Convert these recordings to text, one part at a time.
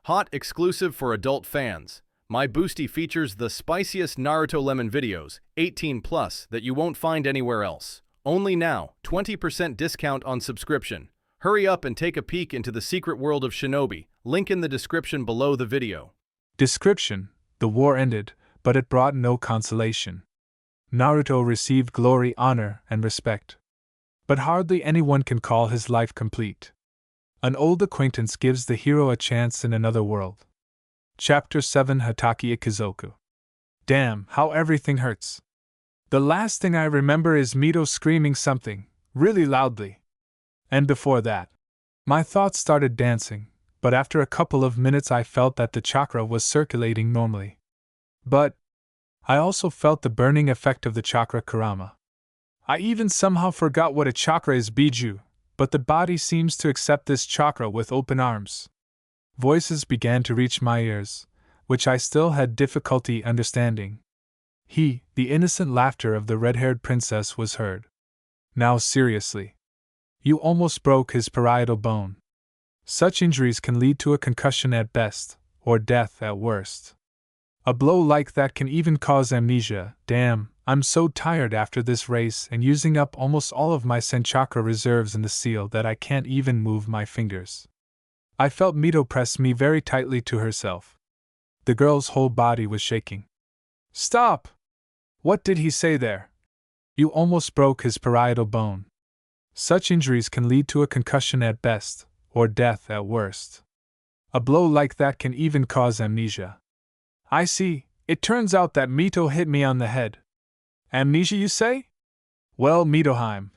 Hot exclusive for adult fans. My Boosty features the spiciest Naruto lemon videos, 18 plus, that you won't find anywhere else. Only now, 20% discount on subscription. Hurry up and take a peek into the secret world of Shinobi. Link in the description below the video. Description: the war ended, but it brought no consolation. Naruto received glory, honor, and respect. But hardly anyone can call his life complete. An old acquaintance gives the hero a chance in another world. Chapter 7: Hataki Ikizoku. Damn, how everything hurts. The last thing I remember is Mito screaming something, really loudly. And before that, my thoughts started dancing, but after a couple of minutes I felt that the chakra was circulating normally. But I also felt the burning effect of the chakra Kurama. I even somehow forgot what a chakra is, Biju, but the body seems to accept this chakra with open arms. Voices began to reach my ears, which I still had difficulty understanding. The innocent laughter of the red-haired princess was heard. Now seriously. You almost broke his parietal bone. Such injuries can lead to a concussion at best, or death at worst. A blow like that can even cause amnesia. Damn, I'm so tired after this race and using up almost all of my senchakra reserves in the seal that I can't even move my fingers. I felt Mito press me very tightly to herself. The girl's whole body was shaking. Stop! What did he say there? You almost broke his parietal bone. Such injuries can lead to a concussion at best, or death at worst. A blow like that can even cause amnesia. I see, it turns out that Mito hit me on the head. Amnesia, you say? Well, Mitoheim.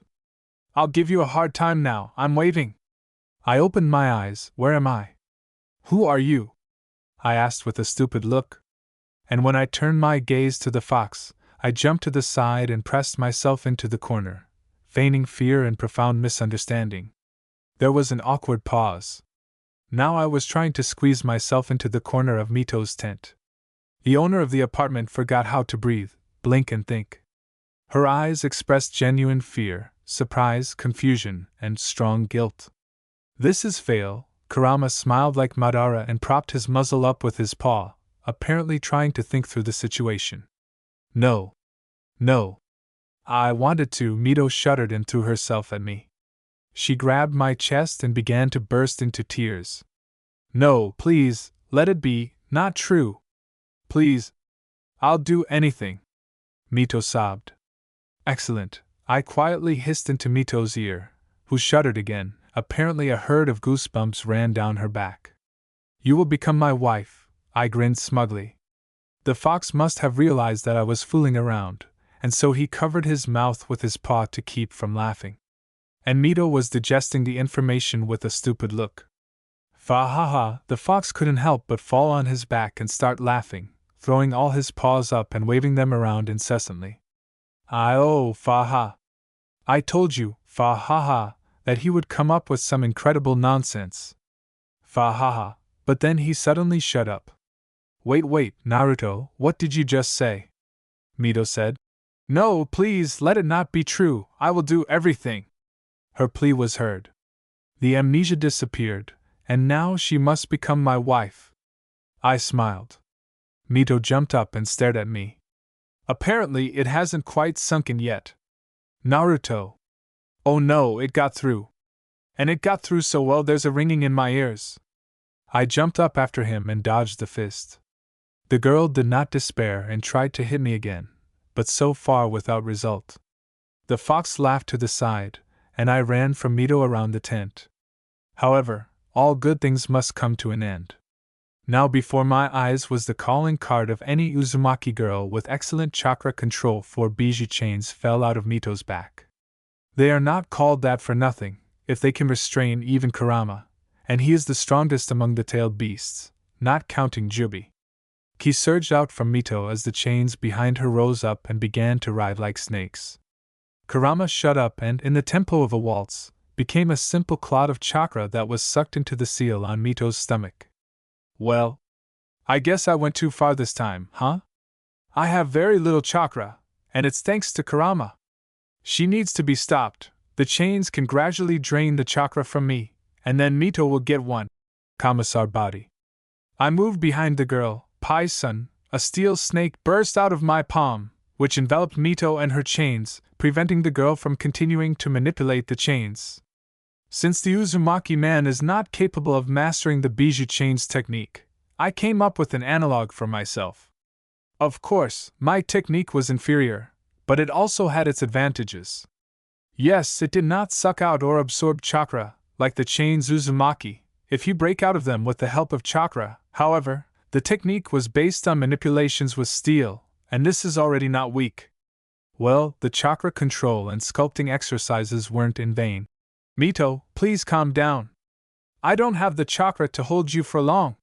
I'll give you a hard time now, I'm waving. I opened my eyes. Where am I? Who are you? I asked with a stupid look. And when I turned my gaze to the fox, I jumped to the side and pressed myself into the corner, feigning fear and profound misunderstanding. There was an awkward pause. Now I was trying to squeeze myself into the corner of Mito's tent. The owner of the apartment forgot how to breathe, blink and think. Her eyes expressed genuine fear, surprise, confusion, and strong guilt. This is fail. Kurama smiled like Madara and propped his muzzle up with his paw, apparently trying to think through the situation. No. I wanted to. Mito shuddered and threw herself at me. She grabbed my chest and began to burst into tears. No, please, let it be, not true. Please. I'll do anything. Mito sobbed. Excellent, I quietly hissed into Mito's ear, who shuddered again. Apparently a herd of goosebumps ran down her back. You will become my wife, I grinned smugly. The fox must have realized that I was fooling around, and so he covered his mouth with his paw to keep from laughing. And Mito was digesting the information with a stupid look. Fa ha ha, the fox couldn't help but fall on his back and start laughing, throwing all his paws up and waving them around incessantly. Oh, fa ha. I told you, fa ha ha, that he would come up with some incredible nonsense. Fa ha ha, but then he suddenly shut up. Wait, Naruto, what did you just say? Mito said. No, please, let it not be true, I will do everything. Her plea was heard. The amnesia disappeared, and now she must become my wife. I smiled. Mito jumped up and stared at me. Apparently it hasn't quite sunk in yet. Naruto. Oh no, it got through. And it got through so well there's a ringing in my ears. I jumped up after him and dodged the fist. The girl did not despair and tried to hit me again, but so far without result. The fox laughed to the side, and I ran from Mito around the tent. However, all good things must come to an end. Now before my eyes was the calling card of any Uzumaki girl with excellent chakra control. 4 Biju chains fell out of Mito's back. They are not called that for nothing, if they can restrain even Kurama, and he is the strongest among the tailed beasts, not counting Jubi. He surged out from Mito as the chains behind her rose up and began to writhe like snakes. Kurama shut up and, in the tempo of a waltz, became a simple clot of chakra that was sucked into the seal on Mito's stomach. Well, I guess I went too far this time, huh? I have very little chakra, and it's thanks to Kurama. She needs to be stopped. The chains can gradually drain the chakra from me, and then Mito will get one. Commissar body. I moved behind the girl. Pai-san, a steel snake burst out of my palm, which enveloped Mito and her chains, preventing the girl from continuing to manipulate the chains. Since the Uzumaki man is not capable of mastering the bijou chains technique, I came up with an analog for myself. Of course, my technique was inferior, but it also had its advantages. Yes, it did not suck out or absorb chakra, like the chains Uzumaki, if you break out of them with the help of chakra. However, the technique was based on manipulations with steel, and this is already not weak. Well, the chakra control and sculpting exercises weren't in vain. Mito, please calm down. I don't have the chakra to hold you for long.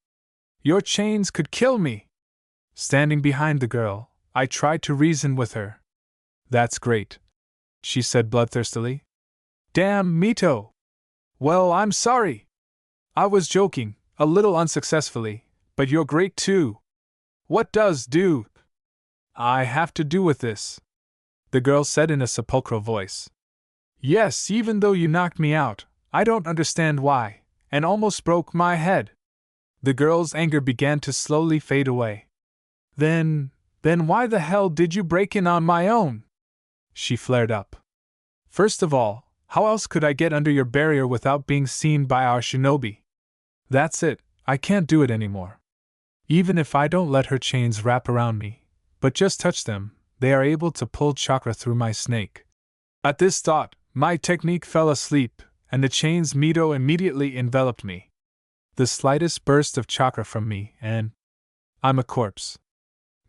Your chains could kill me. Standing behind the girl, I tried to reason with her. That's great, she said bloodthirstily. Damn, Mito. Well, I'm sorry. I was joking, a little unsuccessfully, but you're great too. What does do I have to do with this? The girl said in a sepulchral voice. Yes, even though you knocked me out, I don't understand why, and almost broke my head. The girl's anger began to slowly fade away. Then why the hell did you break in on my own? She flared up. First of all, how else could I get under your barrier without being seen by our shinobi? That's it, I can't do it anymore. Even if I don't let her chains wrap around me, but just touch them, they are able to pull chakra through my snake. At this thought, my technique fell asleep, and the chains Mito immediately enveloped me. The slightest burst of chakra from me, and I'm a corpse.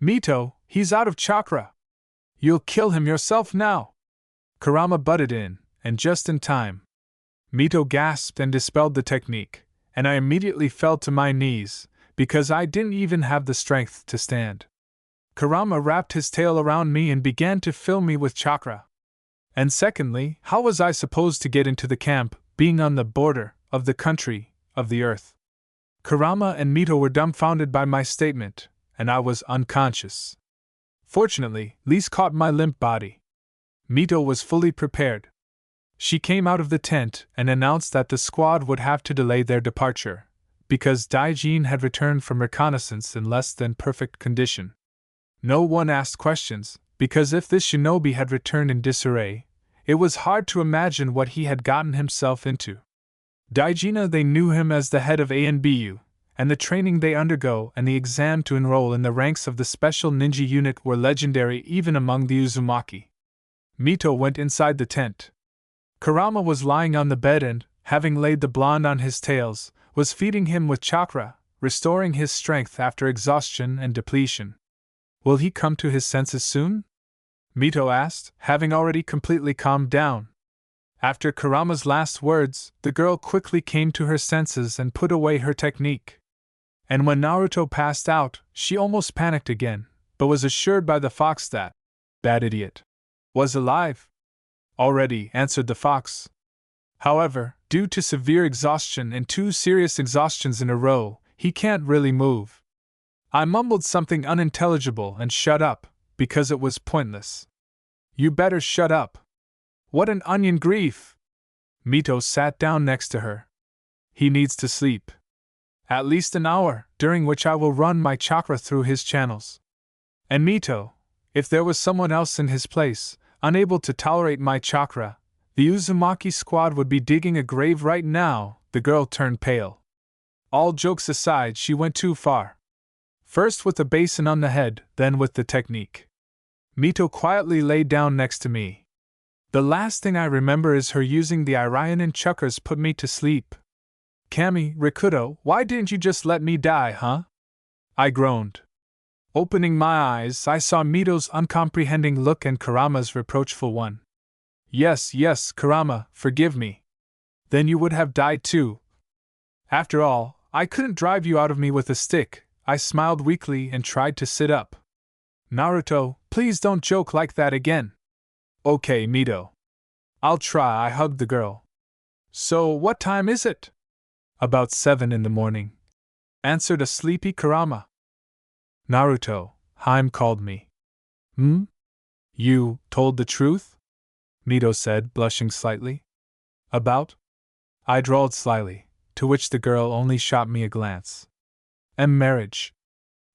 Mito, he's out of chakra. You'll kill him yourself now. Kurama butted in, and just in time. Mito gasped and dispelled the technique, and I immediately fell to my knees, because I didn't even have the strength to stand. Kurama wrapped his tail around me and began to fill me with chakra. And secondly, how was I supposed to get into the camp, being on the border of the country, of the earth? Kurama and Mito were dumbfounded by my statement, and I was unconscious. Fortunately, Lise caught my limp body. Mito was fully prepared. She came out of the tent and announced that the squad would have to delay their departure, because Daijin had returned from reconnaissance in less than perfect condition. No one asked questions, because if this shinobi had returned in disarray, it was hard to imagine what he had gotten himself into. Daijin, they knew him as the head of ANBU, and the training they undergo and the exam to enroll in the ranks of the special ninja unit were legendary even among the Uzumaki. Mito went inside the tent. Kurama was lying on the bed and, having laid the blonde on his tails, was feeding him with chakra, restoring his strength after exhaustion and depletion. Will he come to his senses soon? Mito asked, having already completely calmed down. After Kurama's last words, the girl quickly came to her senses and put away her technique. And when Naruto passed out, she almost panicked again, but was assured by the fox that idiot was alive. Already, answered the fox. However, due to severe exhaustion and 2 serious exhaustions in a row, he can't really move. I mumbled something unintelligible and shut up, because it was pointless. You better shut up. What an onion grief! Mito sat down next to her. He needs to sleep. At least an hour, during which I will run my chakra through his channels. And Mito, if there was someone else in his place, unable to tolerate my chakra, the Uzumaki squad would be digging a grave right now. The girl turned pale. All jokes aside, she went too far. First with the basin on the head, then with the technique. Mito quietly lay down next to me. The last thing I remember is her using the Iranian chakras put me to sleep. Kami, Rikudo, why didn't you just let me die, huh? I groaned. Opening my eyes, I saw Mito's uncomprehending look and Kurama's reproachful one. Yes, Kurama, forgive me. Then you would have died too. After all, I couldn't drive you out of me with a stick. I smiled weakly and tried to sit up. Naruto, please don't joke like that again. Okay, Mito. I'll try. I hugged the girl. So, what time is it? About 7 in the morning, answered a sleepy Kurama. Naruto, Haim called me. You told the truth? Mito said, blushing slightly. About? I drawled slyly, to which the girl only shot me a glance. And marriage.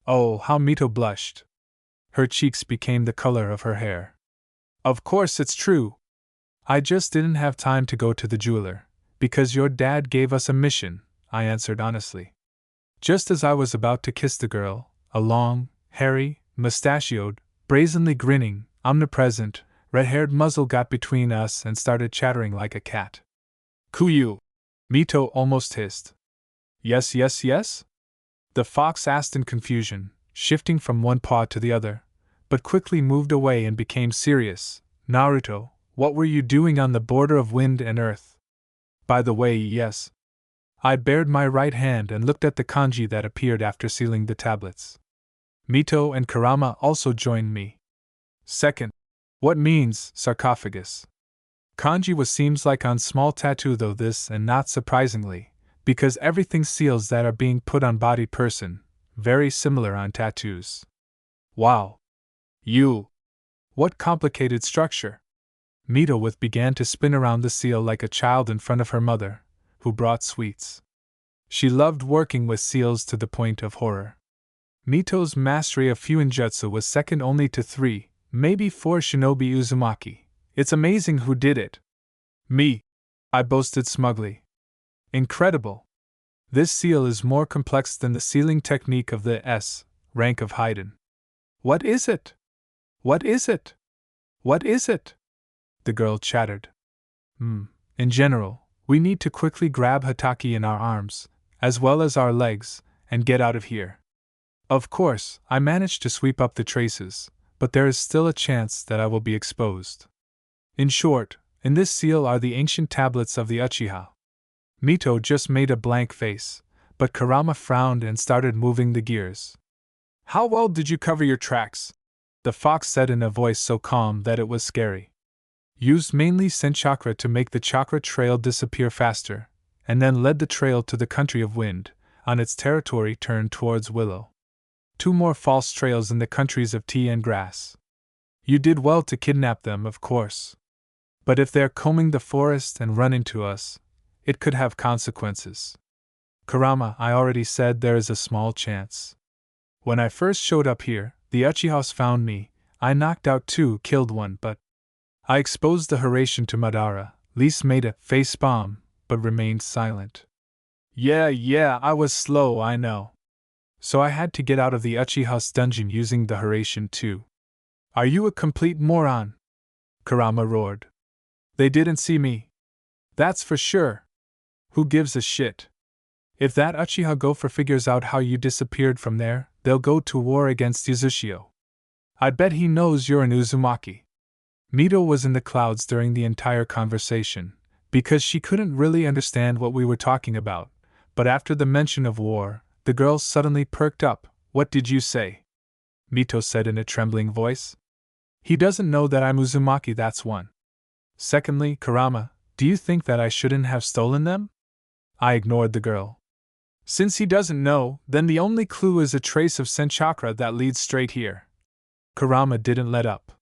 Oh, how Mito blushed. Her cheeks became the color of her hair. Of course it's true. I just didn't have time to go to the jeweler, because your dad gave us a mission, I answered honestly. Just as I was about to kiss the girl, a long, hairy, mustachioed, brazenly grinning, omnipresent, red-haired muzzle got between us and started chattering like a cat. Kuyu! Mito almost hissed. Yes, yes, yes? The fox asked in confusion, shifting from one paw to the other, but quickly moved away and became serious. Naruto, what were you doing on the border of wind and earth? By the way, yes. I bared my right hand and looked at the kanji that appeared after sealing the tablets. Mito and Kurama also joined me. Second, what means sarcophagus? Kanji seems like on small tattoo though this, and not surprisingly, because everything seals that are being put on body person, very similar on tattoos. Wow. What complicated structure. Mito began to spin around the seal like a child in front of her mother, who brought sweets. She loved working with seals to the point of horror. Mito's mastery of Fuinjutsu was second only to 3, maybe 4 shinobi Uzumaki. It's amazing who did it. Me, I boasted smugly. Incredible. This seal is more complex than the sealing technique of the S rank of Haiden. What is it? What is it? What is it? The girl chattered. In general, we need to quickly grab Hataki in our arms, as well as our legs, and get out of here. Of course, I managed to sweep up the traces, but there is still a chance that I will be exposed. In short, in this seal are the ancient tablets of the Uchiha. Mito just made a blank face, but Kurama frowned and started moving the gears. How well did you cover your tracks? The fox said in a voice so calm that it was scary. Used mainly Senchakra to make the chakra trail disappear faster, and then led the trail to the country of wind, on its territory turned towards Willow. 2 more false trails in the countries of tea and grass. You did well to kidnap them, of course. But if they're combing the forest and run into us, it could have consequences. Kurama, I already said there is a small chance. When I first showed up here, the Uchihas found me. I knocked out 2, killed 1, but I exposed the Haration to Madara. Lise made a face bomb, but remained silent. Yeah, I was slow, I know. So I had to get out of the Uchiha's dungeon using the Haration too. Are you a complete moron? Kurama roared. They didn't see me. That's for sure. Who gives a shit? If that Uchiha gopher figures out how you disappeared from there, they'll go to war against Yuzushio. I bet he knows you're an Uzumaki. Mito was in the clouds during the entire conversation, because she couldn't really understand what we were talking about, but after the mention of war, the girl suddenly perked up. What did you say? Mito said in a trembling voice. He doesn't know that I'm Uzumaki, that's one. Secondly, Kurama, do you think that I shouldn't have stolen them? I ignored the girl. Since he doesn't know, then the only clue is a trace of Senchakra that leads straight here. Kurama didn't let up.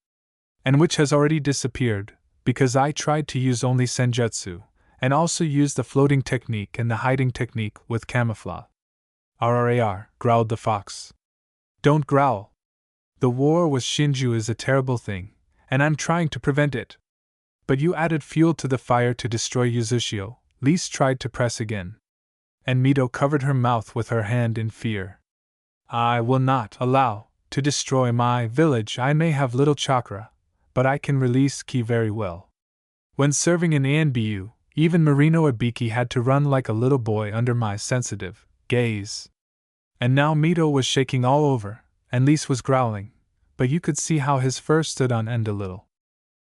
And which has already disappeared, because I tried to use only Senjutsu, and also used the floating technique and the hiding technique with camouflage. RRAR, growled the fox. Don't growl. The war with Shinju is a terrible thing, and I'm trying to prevent it. But you added fuel to the fire to destroy Yuzushio. Lise tried to press again. And Mito covered her mouth with her hand in fear. I will not allow to destroy my village. I may have little chakra, but I can release ki very well. When serving in ANBU, even Marino Ibiki had to run like a little boy under my sensitive gaze. And now Mito was shaking all over, and Lise was growling, but you could see how his fur stood on end a little.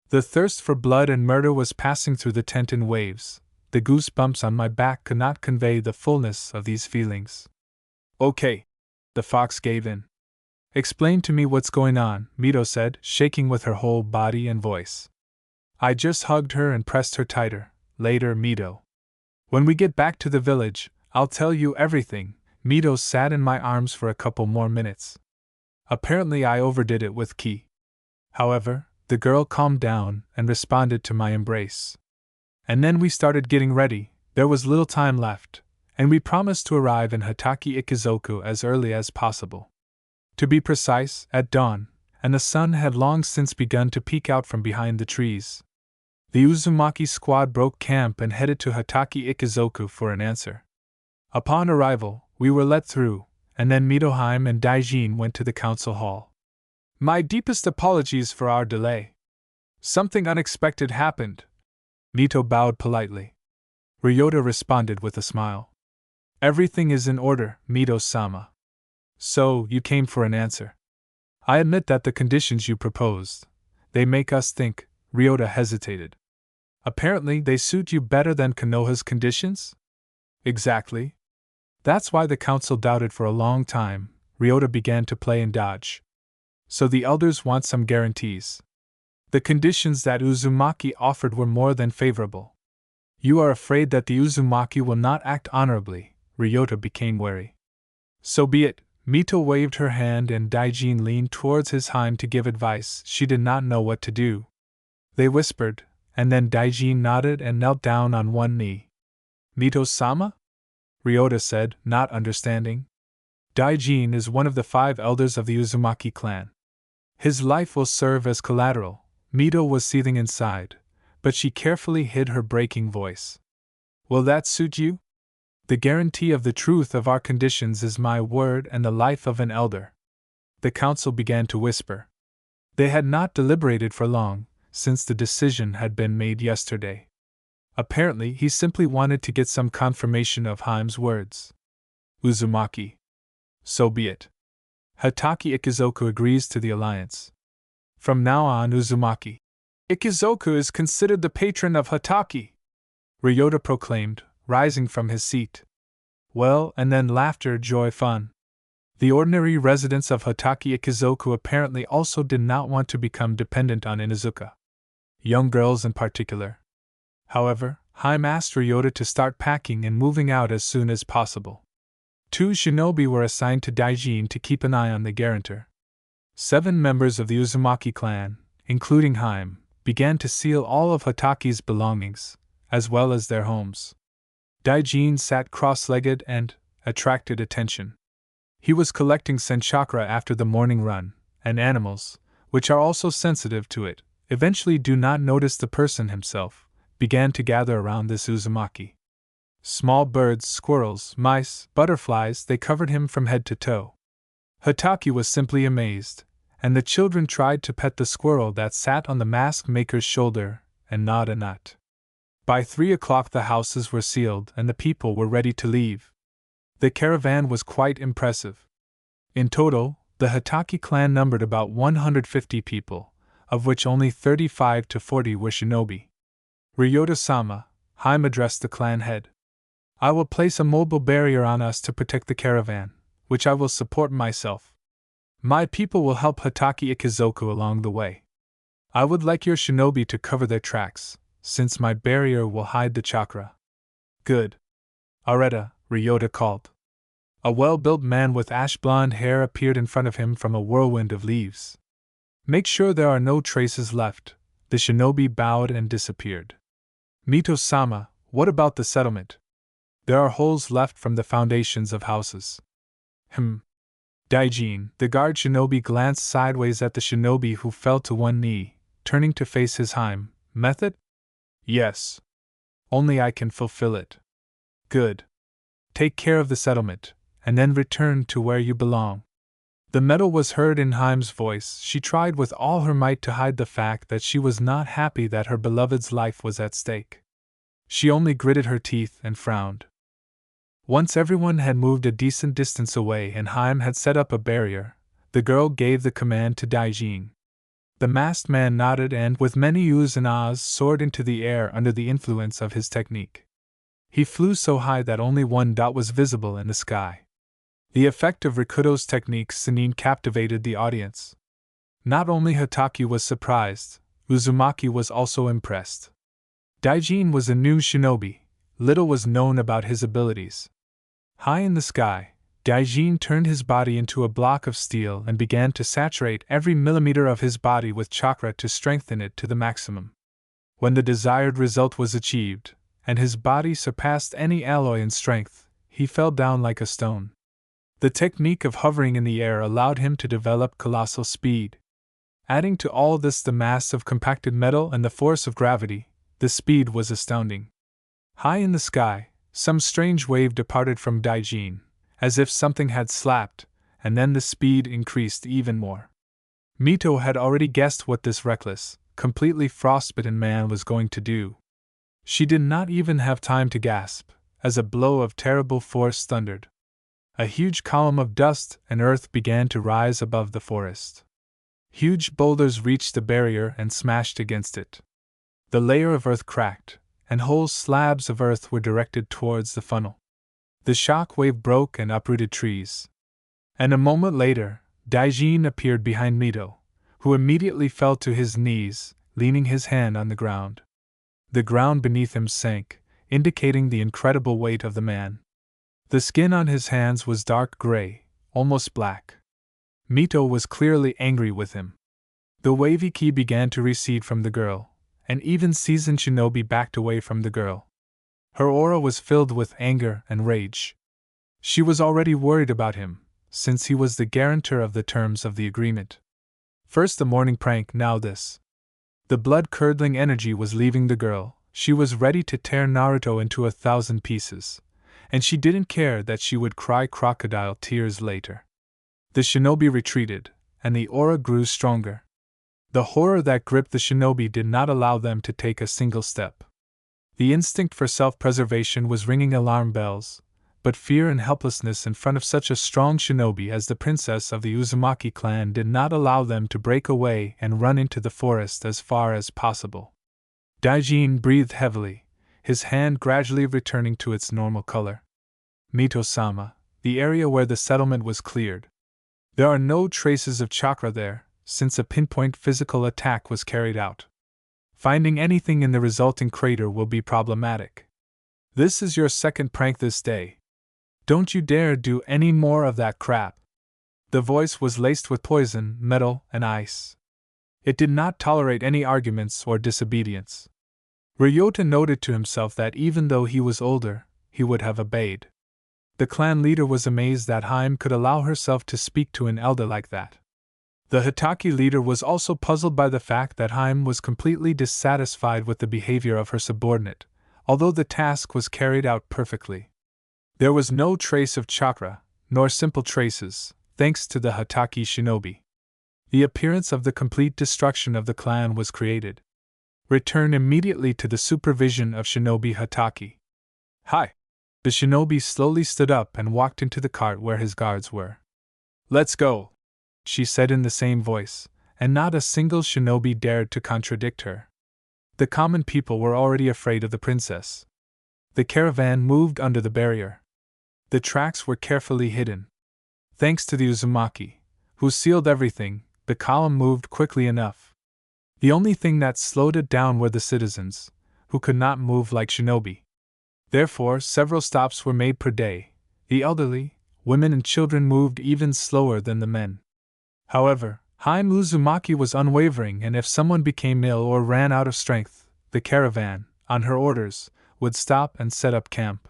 The thirst for blood and murder was passing through the tent in waves. The goosebumps on my back could not convey the fullness of these feelings. Okay. The fox gave in. Explain to me what's going on, Mito said, shaking with her whole body and voice. I just hugged her and pressed her tighter. Later, Mito. When we get back to the village, I'll tell you everything. Mito sat in my arms for a couple more minutes. Apparently I overdid it with ki. However, the girl calmed down and responded to my embrace. And then we started getting ready. There was little time left, and we promised to arrive in Hitaki Ikizoku as early as possible. To be precise, at dawn, and the sun had long since begun to peek out from behind the trees. The Uzumaki squad broke camp and headed to Hitaki Ikizoku for an answer. Upon arrival, we were let through, and then Mitoheim and Daijin went to the council hall. My deepest apologies for our delay. Something unexpected happened. Mito bowed politely. Ryota responded with a smile. Everything is in order, Mito-sama. So, you came for an answer. I admit that the conditions you proposed, they make us think. Ryota hesitated. Apparently they suit you better than Konoha's conditions? Exactly. That's why the council doubted for a long time. Ryota began to play and dodge. So the elders want some guarantees. The conditions that Uzumaki offered were more than favorable. You are afraid that the Uzumaki will not act honorably. Ryota became wary. So be it. Mito waved her hand and Daijin leaned towards his Heim to give advice. She did not know what to do. They whispered, and then Daijin nodded and knelt down on one knee. Mito-sama? Ryota said, not understanding. Daijin is one of the 5 elders of the Uzumaki clan. His life will serve as collateral. Mito was seething inside, but she carefully hid her breaking voice. Will that suit you? The guarantee of the truth of our conditions is my word and the life of an elder. The council began to whisper. They had not deliberated for long, since the decision had been made yesterday. Apparently, he simply wanted to get some confirmation of Heim's words. Uzumaki. So be it. Hitaki Ikizoku agrees to the alliance. From now on, Uzumaki Ikizoku is considered the patron of Hitaki, Ryota proclaimed, rising from his seat. Well, and then laughter, joy, fun. The ordinary residents of Hitaki Ikizoku apparently also did not want to become dependent on Inuzuka. Young girls in particular. However, Heim asked Ryota to start packing and moving out as soon as possible. 2 shinobi were assigned to Daijin to keep an eye on the guarantor. 7 members of the Uzumaki clan, including Heim, began to seal all of Hitaki's belongings, as well as their homes. Daijin sat cross-legged and attracted attention. He was collecting senchakra after the morning run, and animals, which are also sensitive to it, eventually do not notice the person himself, began to gather around this Uzumaki. Small birds, squirrels, mice, butterflies, they covered him from head to toe. Hitaki was simply amazed, and the children tried to pet the squirrel that sat on the mask maker's shoulder, and gnawed a nut. By 3 o'clock the houses were sealed and the people were ready to leave. The caravan was quite impressive. In total, the Hitaki clan numbered about 150 people, of which only 35 to 40 were shinobi. Ryota-sama, Heim addressed the clan head. I will place a mobile barrier on us to protect the caravan, which I will support myself. My people will help Hitaki Ikizoku along the way. I would like your shinobi to cover their tracks, since my barrier will hide the chakra. Good. Areta, Ryota called. A well-built man with ash-blonde hair appeared in front of him from a whirlwind of leaves. Make sure there are no traces left. The shinobi bowed and disappeared. Mito-sama, what about the settlement? There are holes left from the foundations of houses. Daijin, the guard shinobi, glanced sideways at the shinobi who fell to one knee, turning to face his Heim. Method? Yes. Only I can fulfill it. Good. Take care of the settlement, and then return to where you belong. The metal was heard in Heim's voice. She tried with all her might to hide the fact that she was not happy that her beloved's life was at stake. She only gritted her teeth and frowned. Once everyone had moved a decent distance away and Heim had set up a barrier, the girl gave the command to Daijin. The masked man nodded and, with many oohs and ahs, soared into the air under the influence of his technique. He flew so high that only one dot was visible in the sky. The effect of Rikudo's technique Sannin captivated the audience. Not only Hitaki was surprised, Uzumaki was also impressed. Daijin was a new shinobi. Little was known about his abilities. High in the sky, Daijin turned his body into a block of steel and began to saturate every millimeter of his body with chakra to strengthen it to the maximum. When the desired result was achieved, and his body surpassed any alloy in strength, he fell down like a stone. The technique of hovering in the air allowed him to develop colossal speed. Adding to all this the mass of compacted metal and the force of gravity, the speed was astounding. High in the sky, some strange wave departed from Daijin, as if something had slapped, and then the speed increased even more. Mito had already guessed what this reckless, completely frostbitten man was going to do. She did not even have time to gasp, as a blow of terrible force thundered. A huge column of dust and earth began to rise above the forest. Huge boulders reached the barrier and smashed against it. The layer of earth cracked, and whole slabs of earth were directed towards the funnel. The shock wave broke and uprooted trees. And a moment later, Daijin appeared behind Mito, who immediately fell to his knees, leaning his hand on the ground. The ground beneath him sank, indicating the incredible weight of the man. The skin on his hands was dark gray, almost black. Mito was clearly angry with him. The wavy ki began to recede from the girl, and even seasoned shinobi backed away from the girl. Her aura was filled with anger and rage. She was already worried about him, since he was the guarantor of the terms of the agreement. First the morning prank, now this. The blood-curdling energy was leaving the girl. She was ready to tear Naruto into 1,000 pieces, and she didn't care that she would cry crocodile tears later. The shinobi retreated, and the aura grew stronger. The horror that gripped the shinobi did not allow them to take a single step. The instinct for self-preservation was ringing alarm bells, but fear and helplessness in front of such a strong shinobi as the princess of the Uzumaki clan did not allow them to break away and run into the forest as far as possible. Daijin breathed heavily, his hand gradually returning to its normal color. Mito-sama, the area where the settlement was cleared. There are no traces of chakra there, since a pinpoint physical attack was carried out. Finding anything in the resulting crater will be problematic. This is your second prank this day. Don't you dare do any more of that crap. The voice was laced with poison, metal, and ice. It did not tolerate any arguments or disobedience. Ryota noted to himself that even though he was older, he would have obeyed. The clan leader was amazed that Haim could allow herself to speak to an elder like that. The Hitaki leader was also puzzled by the fact that Haim was completely dissatisfied with the behavior of her subordinate, although the task was carried out perfectly. There was no trace of chakra, nor simple traces, thanks to the Hitaki shinobi. The appearance of the complete destruction of the clan was created. Return immediately to the supervision of Shinobi Hitaki. Hi! The shinobi slowly stood up and walked into the cart where his guards were. Let's go, she said in the same voice, and not a single shinobi dared to contradict her. The common people were already afraid of the princess. The caravan moved under the barrier. The tracks were carefully hidden. Thanks to the Uzumaki, who sealed everything, the column moved quickly enough. The only thing that slowed it down were the citizens, who could not move like shinobi. Therefore, several stops were made per day. The elderly, women and children moved even slower than the men. However, Haim Uzumaki was unwavering, and if someone became ill or ran out of strength, the caravan, on her orders, would stop and set up camp.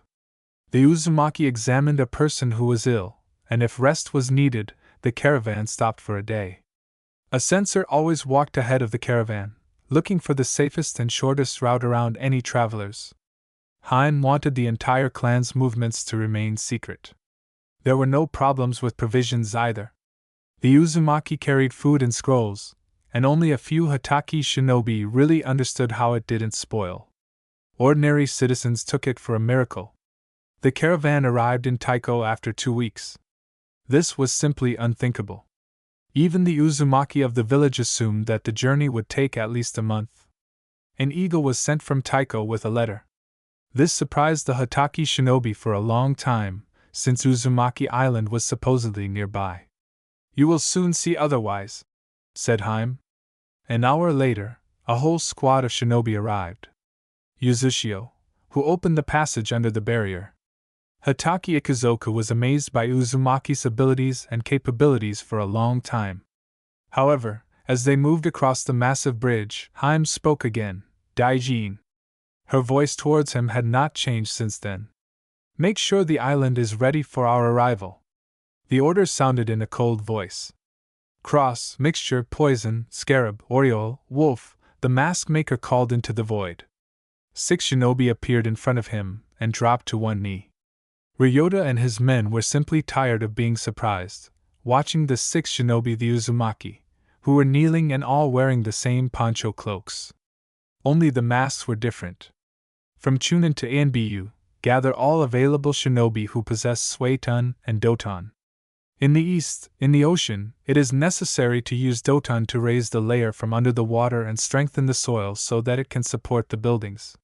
The Uzumaki examined a person who was ill, and if rest was needed, the caravan stopped for a day. A censor always walked ahead of the caravan, looking for the safest and shortest route around any travelers. Haim wanted the entire clan's movements to remain secret. There were no problems with provisions either. The Uzumaki carried food and scrolls, and only a few Hitaki shinobi really understood how it didn't spoil. Ordinary citizens took it for a miracle. The caravan arrived in Taiko after 2 weeks. This was simply unthinkable. Even the Uzumaki of the village assumed that the journey would take at least a month. An eagle was sent from Taiko with a letter. This surprised the Hitaki shinobi for a long time, since Uzumaki Island was supposedly nearby. You will soon see otherwise, said Haim. An hour later, a whole squad of shinobi arrived. Yuzushio, who opened the passage under the barrier. Hitaki Ikuzoku was amazed by Uzumaki's abilities and capabilities for a long time. However, as they moved across the massive bridge, Haim spoke again, Daijin. Her voice towards him had not changed since then. Make sure the island is ready for our arrival. The order sounded in a cold voice. Cross, mixture, poison, scarab, oriole, wolf, the mask maker called into the void. 6 shinobi appeared in front of him and dropped to one knee. Ryota and his men were simply tired of being surprised, watching the 6 shinobi the Uzumaki, who were kneeling and all wearing the same poncho cloaks. Only the masks were different. From Chunin to Anbu, gather all available shinobi who possess Suiton and Doton. In the east, in the ocean, it is necessary to use Doton to raise the layer from under the water and strengthen the soil so that it can support the buildings.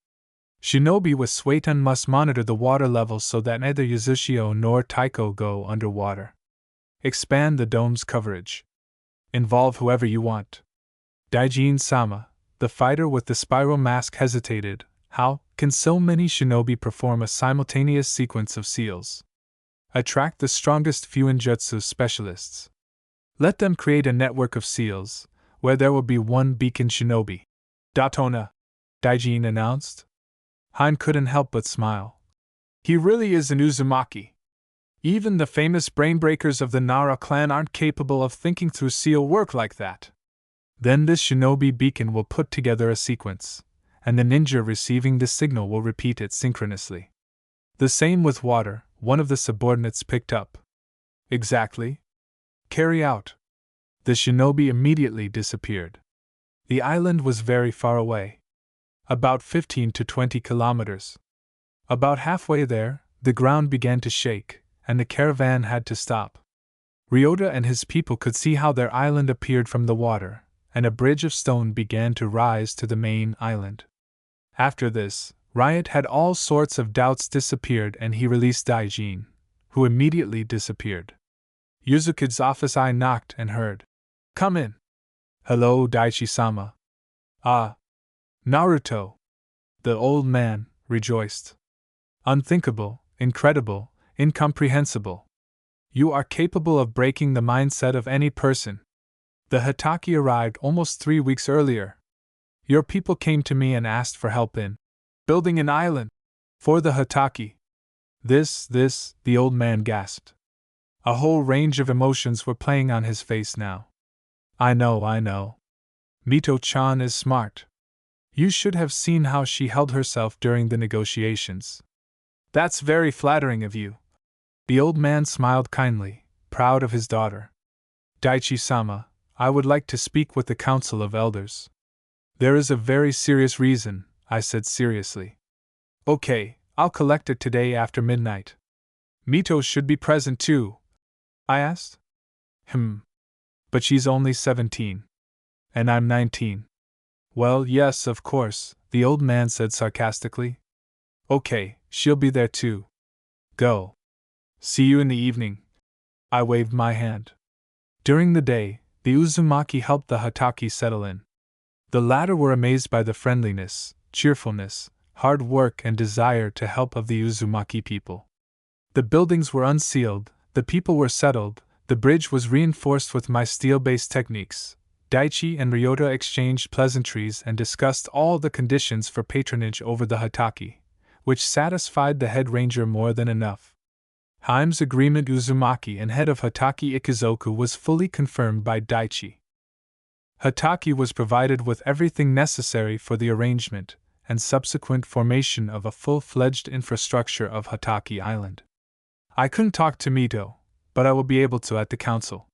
Shinobi with Suiton must monitor the water level so that neither Yazushio nor Taiko go underwater. Expand the dome's coverage. Involve whoever you want. Daijin-sama, the fighter with the spiral mask, hesitated. How can so many shinobi perform a simultaneous sequence of seals? Attract the strongest Fuinjutsu specialists. Let them create a network of seals, where there will be one beacon shinobi. Datona, Daijin announced. Hein couldn't help but smile. He really is an Uzumaki. Even the famous brainbreakers of the Nara clan aren't capable of thinking through seal work like that. Then this shinobi beacon will put together a sequence, and the ninja receiving the signal will repeat it synchronously. The same with water, one of the subordinates picked up. Exactly. Carry out. The shinobi immediately disappeared. The island was very far away. About 15 to 20 kilometers. About halfway there, the ground began to shake, and the caravan had to stop. Ryota and his people could see how their island appeared from the water, and a bridge of stone began to rise to the main island. After this, Riot had all sorts of doubts disappeared and he released Daijin, who immediately disappeared. Yuzuki's office eye knocked and heard. Come in. Hello, Daichi-sama. Ah. Naruto. The old man rejoiced. Unthinkable, incredible, incomprehensible. You are capable of breaking the mindset of any person. The Hitaki arrived almost 3 weeks earlier. Your people came to me and asked for help in building an island for the Hitaki. This, the old man gasped. A whole range of emotions were playing on his face now. I know. Mito-chan is smart. You should have seen how she held herself during the negotiations. That's very flattering of you. The old man smiled kindly, proud of his daughter. Daichi-sama, I would like to speak with the Council of Elders. There is a very serious reason, I said seriously. Okay, I'll collect it today after midnight. Mito should be present too, I asked. But she's only 17. And I'm 19. Well, yes, of course, the old man said sarcastically. Okay, she'll be there too. Go. See you in the evening. I waved my hand. During the day, the Uzumaki helped the Hitaki settle in. The latter were amazed by the friendliness, cheerfulness, hard work, and desire to help of the Uzumaki people. The buildings were unsealed, the people were settled, the bridge was reinforced with my steel-based techniques. Daichi and Ryota exchanged pleasantries and discussed all the conditions for patronage over the Hitaki, which satisfied the head ranger more than enough. Haim's agreement Uzumaki and head of Hitaki Ikizoku was fully confirmed by Daichi. Hitaki was provided with everything necessary for the arrangement and subsequent formation of a full-fledged infrastructure of Hitaki Island. I couldn't talk to Mito, but I will be able to at the council.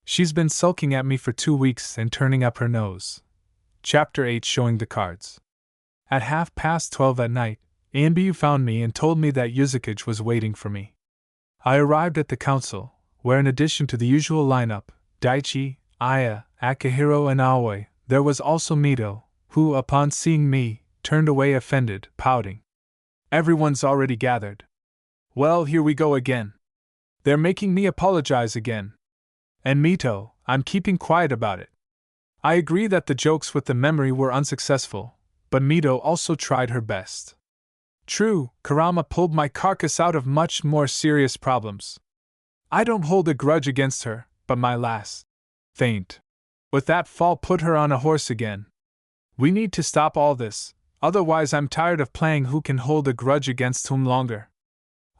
She's been sulking at me for 2 weeks and turning up her nose. Chapter 8 Showing the Cards. At 12:30 at night, Anbu found me and told me that Yuzukage was waiting for me. I arrived at the council, where in addition to the usual lineup, Daichi, Aya, Akihiro and Aoi, there was also Mito, who, upon seeing me, turned away offended, pouting. Everyone's already gathered. Well, here we go again. They're making me apologize again. And Mito, I'm keeping quiet about it. I agree that the jokes with the memory were unsuccessful, but Mito also tried her best. True, Karama pulled my carcass out of much more serious problems. I don't hold a grudge against her, but my last feint with that fall put her on a horse again. We need to stop all this, otherwise I'm tired of playing who can hold a grudge against whom longer.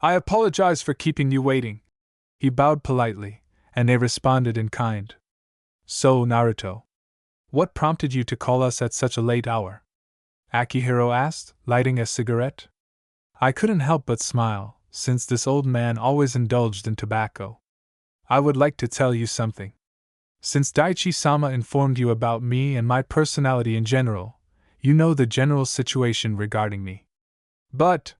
I apologize for keeping you waiting. He bowed politely, and they responded in kind. So, Naruto, what prompted you to call us at such a late hour? Akihiro asked, lighting a cigarette. I couldn't help but smile, since this old man always indulged in tobacco. I would like to tell you something. Since Daichi-sama informed you about me and my personality in general, you know the general situation regarding me. But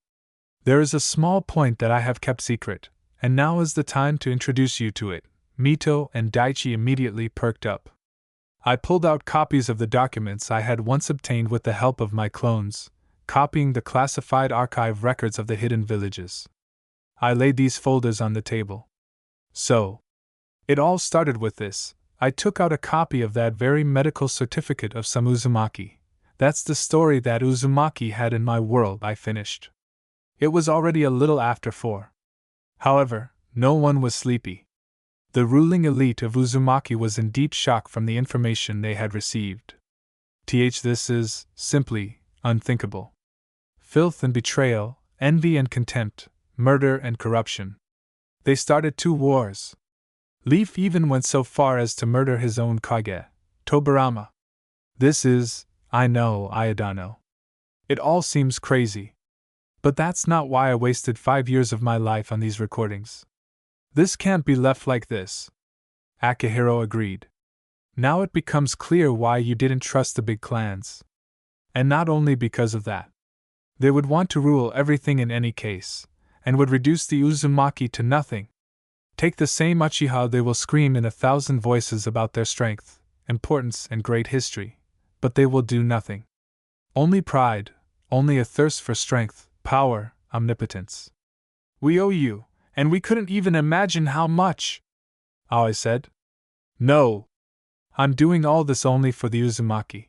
there is a small point that I have kept secret, and now is the time to introduce you to it. Mito and Daichi immediately perked up. I pulled out copies of the documents I had once obtained with the help of my clones, copying the classified archive records of the hidden villages. I laid these folders on the table. So, it all started with this. I took out a copy of that very medical certificate of some Uzumaki. That's the story that Uzumaki had in my world, I finished. It was already a little after 4. However, no one was sleepy. The ruling elite of Uzumaki was in deep shock from the information they had received. This is, simply, unthinkable. Filth and betrayal, envy and contempt, murder and corruption. They started 2 wars. Leaf even went so far as to murder his own Kage, Tobirama. This is, I know, Ayadano. It all seems crazy. But that's not why I wasted 5 years of my life on these recordings. This can't be left like this. Akihiro agreed. Now it becomes clear why you didn't trust the big clans. And not only because of that. They would want to rule everything in any case, and would reduce the Uzumaki to nothing. Take the same Uchiha, they will scream in 1,000 voices about their strength, importance, and great history, but they will do nothing. Only pride, only a thirst for strength, power, omnipotence. We owe you, and we couldn't even imagine how much. Aoi said. No. I'm doing all this only for the Uzumaki.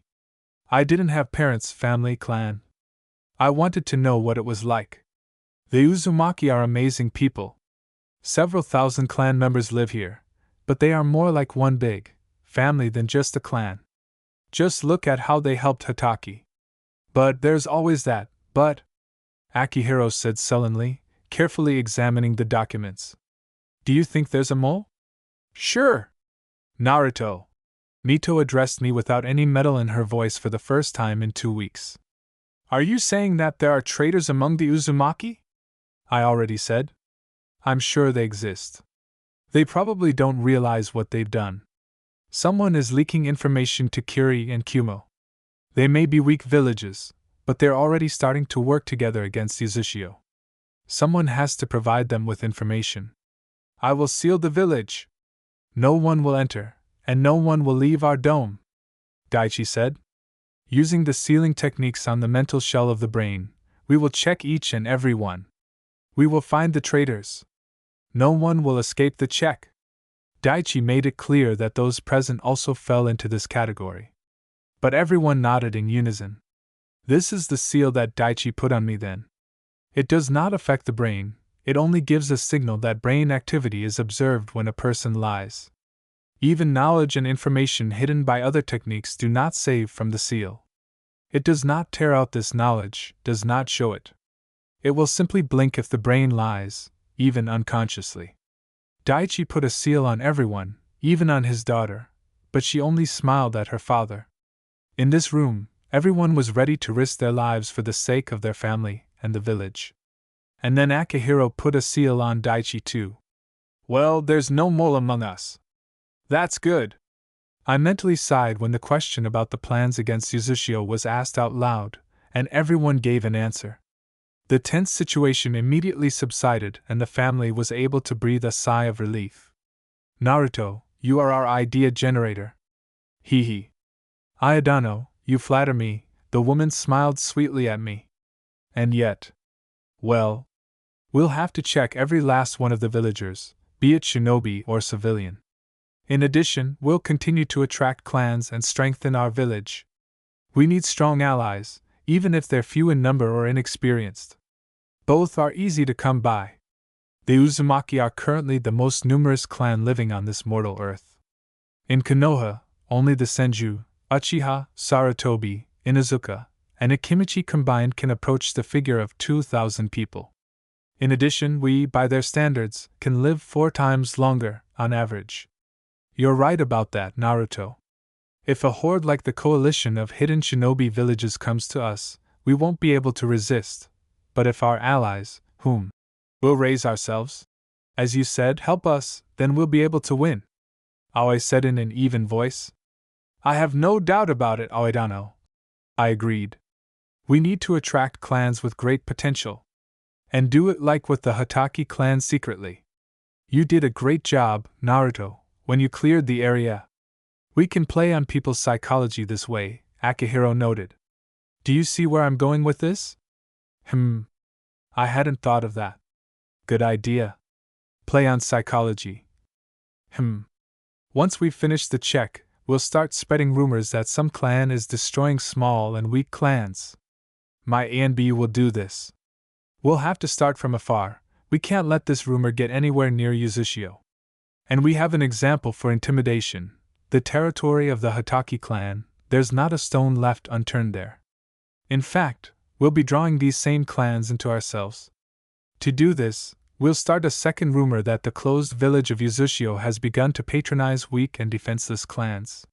I didn't have parents, family, clan. I wanted to know what it was like. The Uzumaki are amazing people. Several thousand clan members live here, but they are more like one big family than just a clan. Just look at how they helped Hataki. But there's always that, but, Akihiro said sullenly, carefully examining the documents. Do you think there's a mole? Sure. Naruto. Mito addressed me without any metal in her voice for the first time in 2 weeks. Are you saying that there are traitors among the Uzumaki? I already said. I'm sure they exist. They probably don't realize what they've done. Someone is leaking information to Kiri and Kumo. They may be weak villages, but they're already starting to work together against Uzushio. Someone has to provide them with information. I will seal the village. No one will enter, and no one will leave our dome, Daichi said. Using the sealing techniques on the mental shell of the brain, we will check each and every one. We will find the traitors. No one will escape the check. Daichi made it clear that those present also fell into this category. But everyone nodded in unison. This is the seal that Daichi put on me then. It does not affect the brain, it only gives a signal that brain activity is observed when a person lies. Even knowledge and information hidden by other techniques do not save from the seal. It does not tear out this knowledge, does not show it. It will simply blink if the brain lies, even unconsciously. Daichi put a seal on everyone, even on his daughter, but she only smiled at her father. In this room, everyone was ready to risk their lives for the sake of their family and the village. And then Akihiro put a seal on Daichi too. Well, there's no mole among us. That's good. I mentally sighed when the question about the plans against Uzushio was asked out loud, and everyone gave an answer. The tense situation immediately subsided and the family was able to breathe a sigh of relief. Naruto, you are our idea generator. Hee hee. Ayadano, you flatter me, the woman smiled sweetly at me. And yet. Well. We'll have to check every last one of the villagers, be it shinobi or civilian. In addition, we'll continue to attract clans and strengthen our village. We need strong allies, even if they're few in number or inexperienced. Both are easy to come by. The Uzumaki are currently the most numerous clan living on this mortal earth. In Konoha, only the Senju, Uchiha, Sarutobi, Inuzuka, and Akimichi combined can approach the figure of 2,000 people. In addition, we, by their standards, can live 4 times longer, on average. You're right about that, Naruto. If a horde like the coalition of hidden shinobi villages comes to us, we won't be able to resist. But if our allies, whom we'll raise ourselves, as you said, help us, then we'll be able to win, Aoi said in an even voice. I have no doubt about it, Aoidano. I agreed. We need to attract clans with great potential. And do it like with the Hataki clan secretly. You did a great job, Naruto, when you cleared the area. We can play on people's psychology this way, Akihiro noted. Do you see where I'm going with this? I hadn't thought of that. Good idea. Play on psychology. Once we've finished the check, we'll start spreading rumors that some clan is destroying small and weak clans. My A and B will do this. We'll have to start from afar. We can't let this rumor get anywhere near Uzushio. And we have an example for intimidation. The territory of the Hataki clan, there's not a stone left unturned there. In fact, we'll be drawing these same clans into ourselves. To do this, we'll start a second rumor that the closed village of Uzushio has begun to patronize weak and defenseless clans.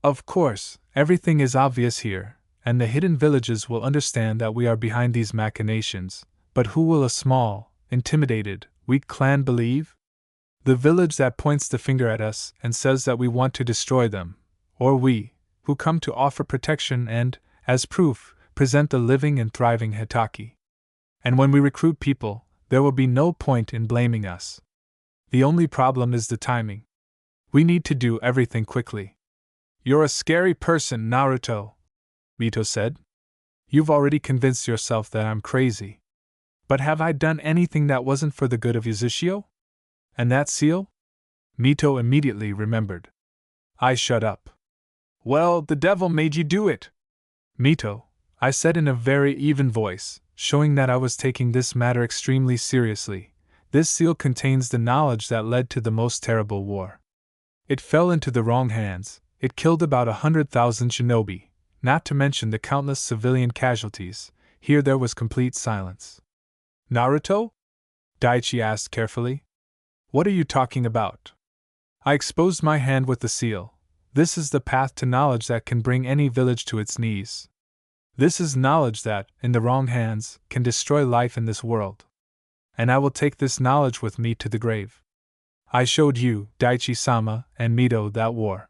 Of course, everything is obvious here, and the hidden villages will understand that we are behind these machinations, but who will a small, intimidated, weak clan believe? The village that points the finger at us and says that we want to destroy them, or we, who come to offer protection and, as proof, present the living and thriving Hataki. And when we recruit people, there will be no point in blaming us. The only problem is the timing. We need to do everything quickly. You're a scary person, Naruto, Mito said. You've already convinced yourself that I'm crazy. But have I done anything that wasn't for the good of Uzushio? And that seal? Mito immediately remembered. I shut up. Well, the devil made you do it. Mito, I said in a very even voice, showing that I was taking this matter extremely seriously. This seal contains the knowledge that led to the most terrible war. It fell into the wrong hands. It killed about 100,000 shinobi, not to mention the countless civilian casualties. Here there was complete silence. Naruto? Daichi asked carefully. What are you talking about? I exposed my hand with the seal. This is the path to knowledge that can bring any village to its knees. This is knowledge that, in the wrong hands, can destroy life in this world. And I will take this knowledge with me to the grave. I showed you, Daichi-sama, and Mito that war.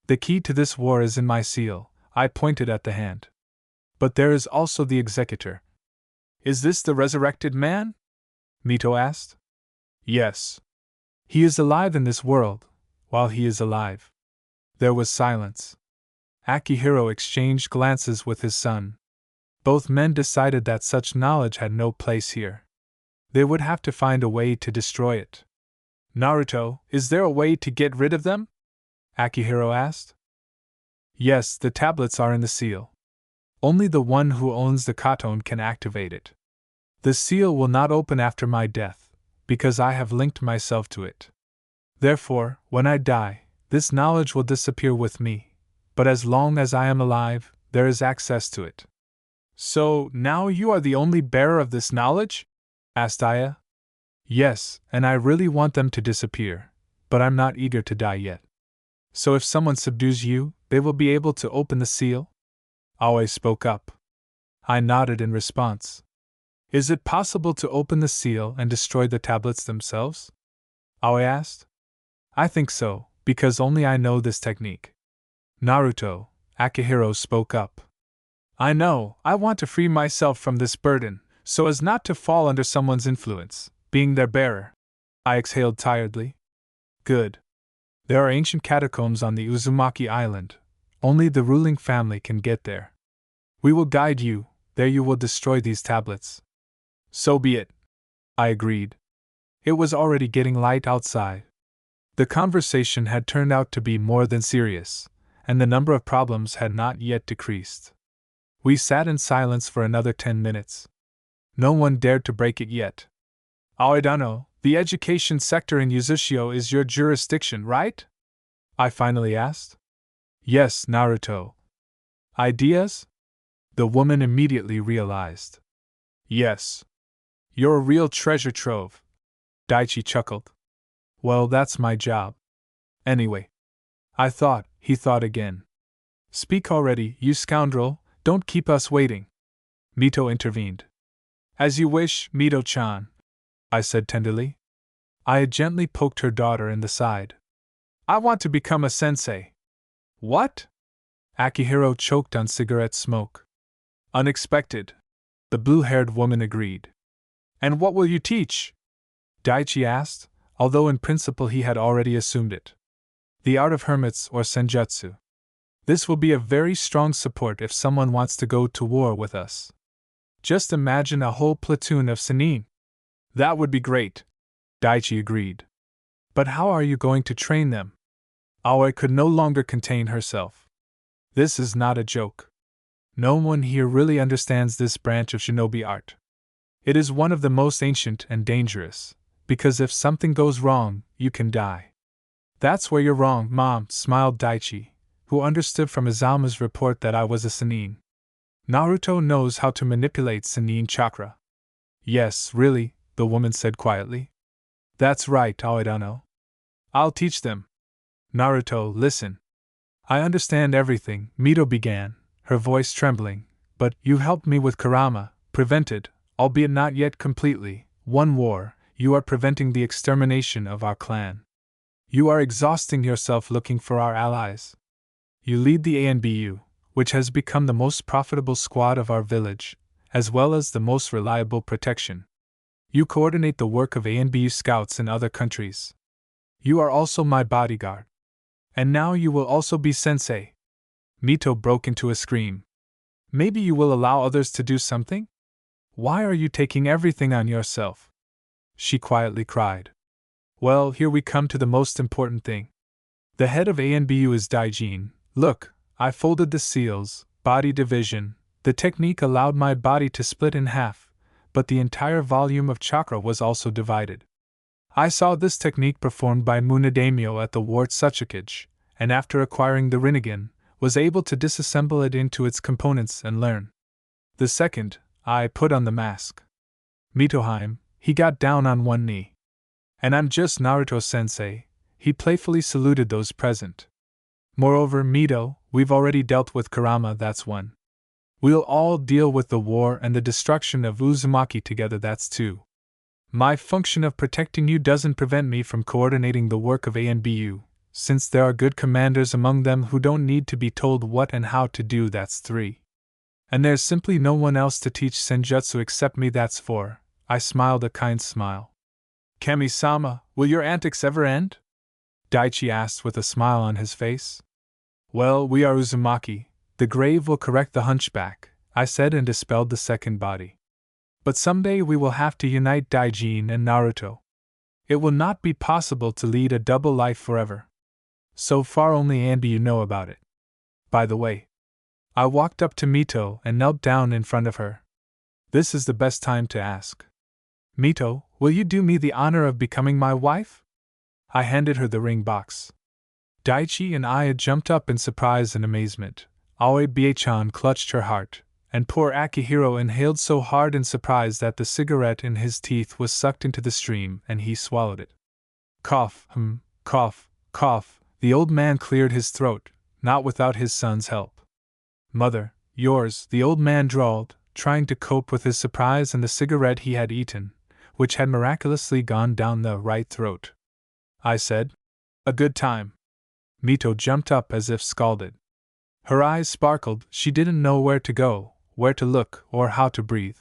The key to this war is in my seal. I pointed at the hand. But there is also the executor. Is this the resurrected man? Mito asked. Yes. He is alive in this world, while he is alive. There was silence. Akihiro exchanged glances with his son. Both men decided that such knowledge had no place here. They would have to find a way to destroy it. Naruto, is there a way to get rid of them? Akihiro asked. Yes, the tablets are in the seal. Only the one who owns the katon can activate it. The seal will not open after my death, because I have linked myself to it. Therefore, when I die, this knowledge will disappear with me. But as long as I am alive, there is access to it. So, now you are the only bearer of this knowledge? Asked Aya. Yes, and I really want them to disappear, but I'm not eager to die yet. So if someone subdues you, they will be able to open the seal? Aoi spoke up. I nodded in response. Is it possible to open the seal and destroy the tablets themselves? Aoi asked. I think so, because only I know this technique. Naruto, Akihiro spoke up. I know, I want to free myself from this burden, so as not to fall under someone's influence, being their bearer. I exhaled tiredly. Good. There are ancient catacombs on the Uzumaki Island. Only the ruling family can get there. We will guide you, there you will destroy these tablets. So be it. I agreed. It was already getting light outside. The conversation had turned out to be more than serious, and the number of problems had not yet decreased. We sat in silence for another 10 minutes. No one dared to break it yet. Aoidano, the education sector in Uzushio is your jurisdiction, right? I finally asked. Yes, Naruto. Ideas? The woman immediately realized. Yes. You're a real treasure trove. Daichi chuckled. Well, that's my job. Anyway. He thought again. Speak already, you scoundrel, don't keep us waiting. Mito intervened. As you wish, Mito-chan, I said tenderly. I had gently poked her daughter in the side. I want to become a sensei. What? Akihiro choked on cigarette smoke. Unexpected, the blue-haired woman agreed. And what will you teach? Daichi asked, although in principle he had already assumed it. The art of hermits or senjutsu. This will be a very strong support if someone wants to go to war with us. Just imagine a whole platoon of Sannin. That would be great, Daichi agreed. But how are you going to train them? Aoi could no longer contain herself. This is not a joke. No one here really understands this branch of shinobi art. It is one of the most ancient and dangerous, because if something goes wrong, you can die. That's where you're wrong, Mom, smiled Daichi, who understood from Izama's report that I was a Sannin. Naruto knows how to manipulate Sannin chakra. Yes, really, the woman said quietly. That's right, Aoidano. I'll teach them. Naruto, listen. I understand everything, Mito began, her voice trembling, but you helped me with Kurama, prevented, albeit not yet completely, one war, you are preventing the extermination of our clan. You are exhausting yourself looking for our allies. You lead the ANBU, which has become the most profitable squad of our village, as well as the most reliable protection. You coordinate the work of ANBU scouts in other countries. You are also my bodyguard. And now you will also be sensei. Mito broke into a scream. Maybe you will allow others to do something? Why are you taking everything on yourself? She quietly cried. Well, here we come to the most important thing. The head of ANBU is Daijin. Look, I folded the seals, body division. The technique allowed my body to split in half, but the entire volume of chakra was also divided. I saw this technique performed by Munadaimyo at the Wart Suchikage, and after acquiring the Rinnegan, was able to disassemble it into its components and learn. The second, I put on the mask. Mitoheim, he got down on one knee. And I'm just Naruto-sensei, he playfully saluted those present. Moreover, Mito, we've already dealt with Kurama, that's one. We'll all deal with the war and the destruction of Uzumaki together, that's two. My function of protecting you doesn't prevent me from coordinating the work of ANBU, since there are good commanders among them who don't need to be told what and how to do, that's three. And there's simply no one else to teach senjutsu except me, that's four. I smiled a kind smile. Kami-sama, will your antics ever end? Daichi asked with a smile on his face. Well, we are Uzumaki. The grave will correct the hunchback, I said and dispelled the second body. But someday we will have to unite Daijin and Naruto. It will not be possible to lead a double life forever. So far only ANBU know about it. By the way, I walked up to Mito and knelt down in front of her. This is the best time to ask. Mito, will you do me the honor of becoming my wife? I handed her the ring box. Daichi and I had jumped up in surprise and amazement. Aoi Bie-chan clutched her heart, and poor Akihiro inhaled so hard in surprise that the cigarette in his teeth was sucked into the stream and he swallowed it. Cough, cough, cough, the old man cleared his throat, not without his son's help. Mother, yours, the old man drawled, trying to cope with his surprise and the cigarette he had eaten, which had miraculously gone down the right throat. I said, a good time. Mito jumped up as if scalded. Her eyes sparkled, she didn't know where to go, where to look, or how to breathe.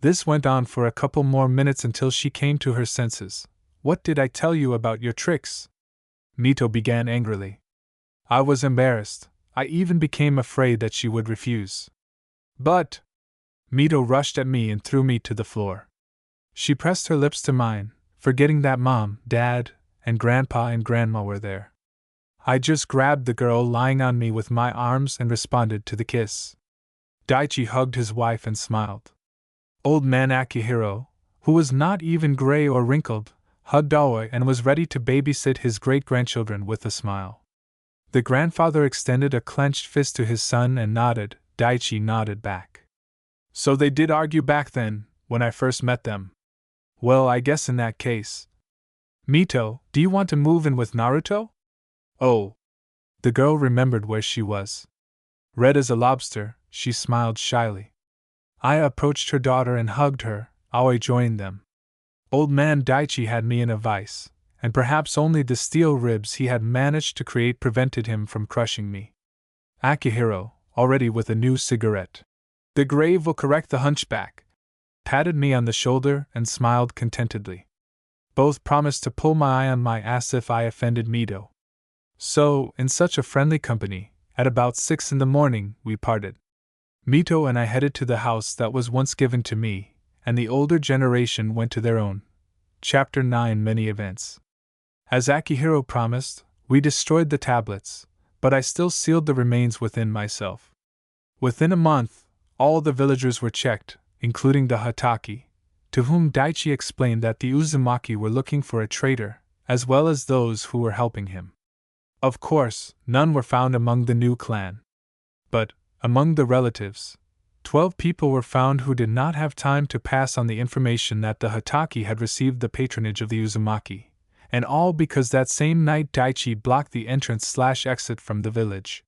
This went on for a couple more minutes until she came to her senses. What did I tell you about your tricks? Mito began angrily. I was embarrassed. I even became afraid that she would refuse. But Mito rushed at me and threw me to the floor. She pressed her lips to mine, forgetting that Mom, Dad, and Grandpa and Grandma were there. I just grabbed the girl lying on me with my arms and responded to the kiss. Daichi hugged his wife and smiled. Old man Akihiro, who was not even gray or wrinkled, hugged Aoi and was ready to babysit his great-grandchildren with a smile. The grandfather extended a clenched fist to his son and nodded. Daichi nodded back. So they did argue back then, when I first met them. Well, I guess in that case. Mito, do you want to move in with Naruto? Oh. The girl remembered where she was. Red as a lobster, she smiled shyly. I approached her daughter and hugged her. Aoi joined them. Old man Daichi had me in a vice, and perhaps only the steel ribs he had managed to create prevented him from crushing me. Akihiro, already with a new cigarette. The grave will correct the hunchback, patted me on the shoulder and smiled contentedly. Both promised to pull my eye on my ass if I offended Mito. So, in such a friendly company, at about 6 in the morning, we parted. Mito and I headed to the house that was once given to me, and the older generation went to their own. Chapter 9 Many Events. As Akihiro promised, we destroyed the tablets, but I still sealed the remains within myself. Within a month, all the villagers were checked, including the Hataki, to whom Daichi explained that the Uzumaki were looking for a traitor, as well as those who were helping him. Of course, none were found among the new clan. But, among the relatives, 12 people were found who did not have time to pass on the information that the Hataki had received the patronage of the Uzumaki, and all because that same night Daichi blocked the entrance/exit from the village.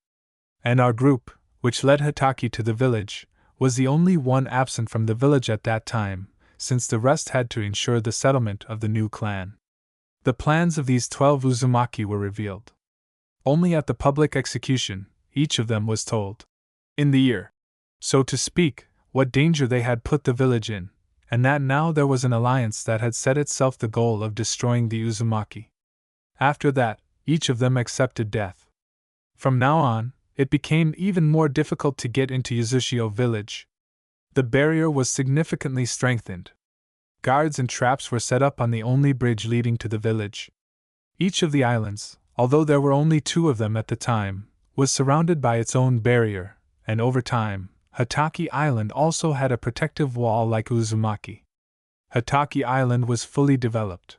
And our group, which led Hataki to the village, was the only one absent from the village at that time, since the rest had to ensure the settlement of the new clan. The plans of these 12 Uzumaki were revealed. Only at the public execution, each of them was told, in the ear, so to speak, what danger they had put the village in, and that now there was an alliance that had set itself the goal of destroying the Uzumaki. After that, each of them accepted death. From now on, it became even more difficult to get into Yuzushio village. The barrier was significantly strengthened. Guards and traps were set up on the only bridge leading to the village. Each of the islands, although there were only 2 of them at the time, was surrounded by its own barrier, and over time, Hataki Island also had a protective wall like Uzumaki. Hataki Island was fully developed.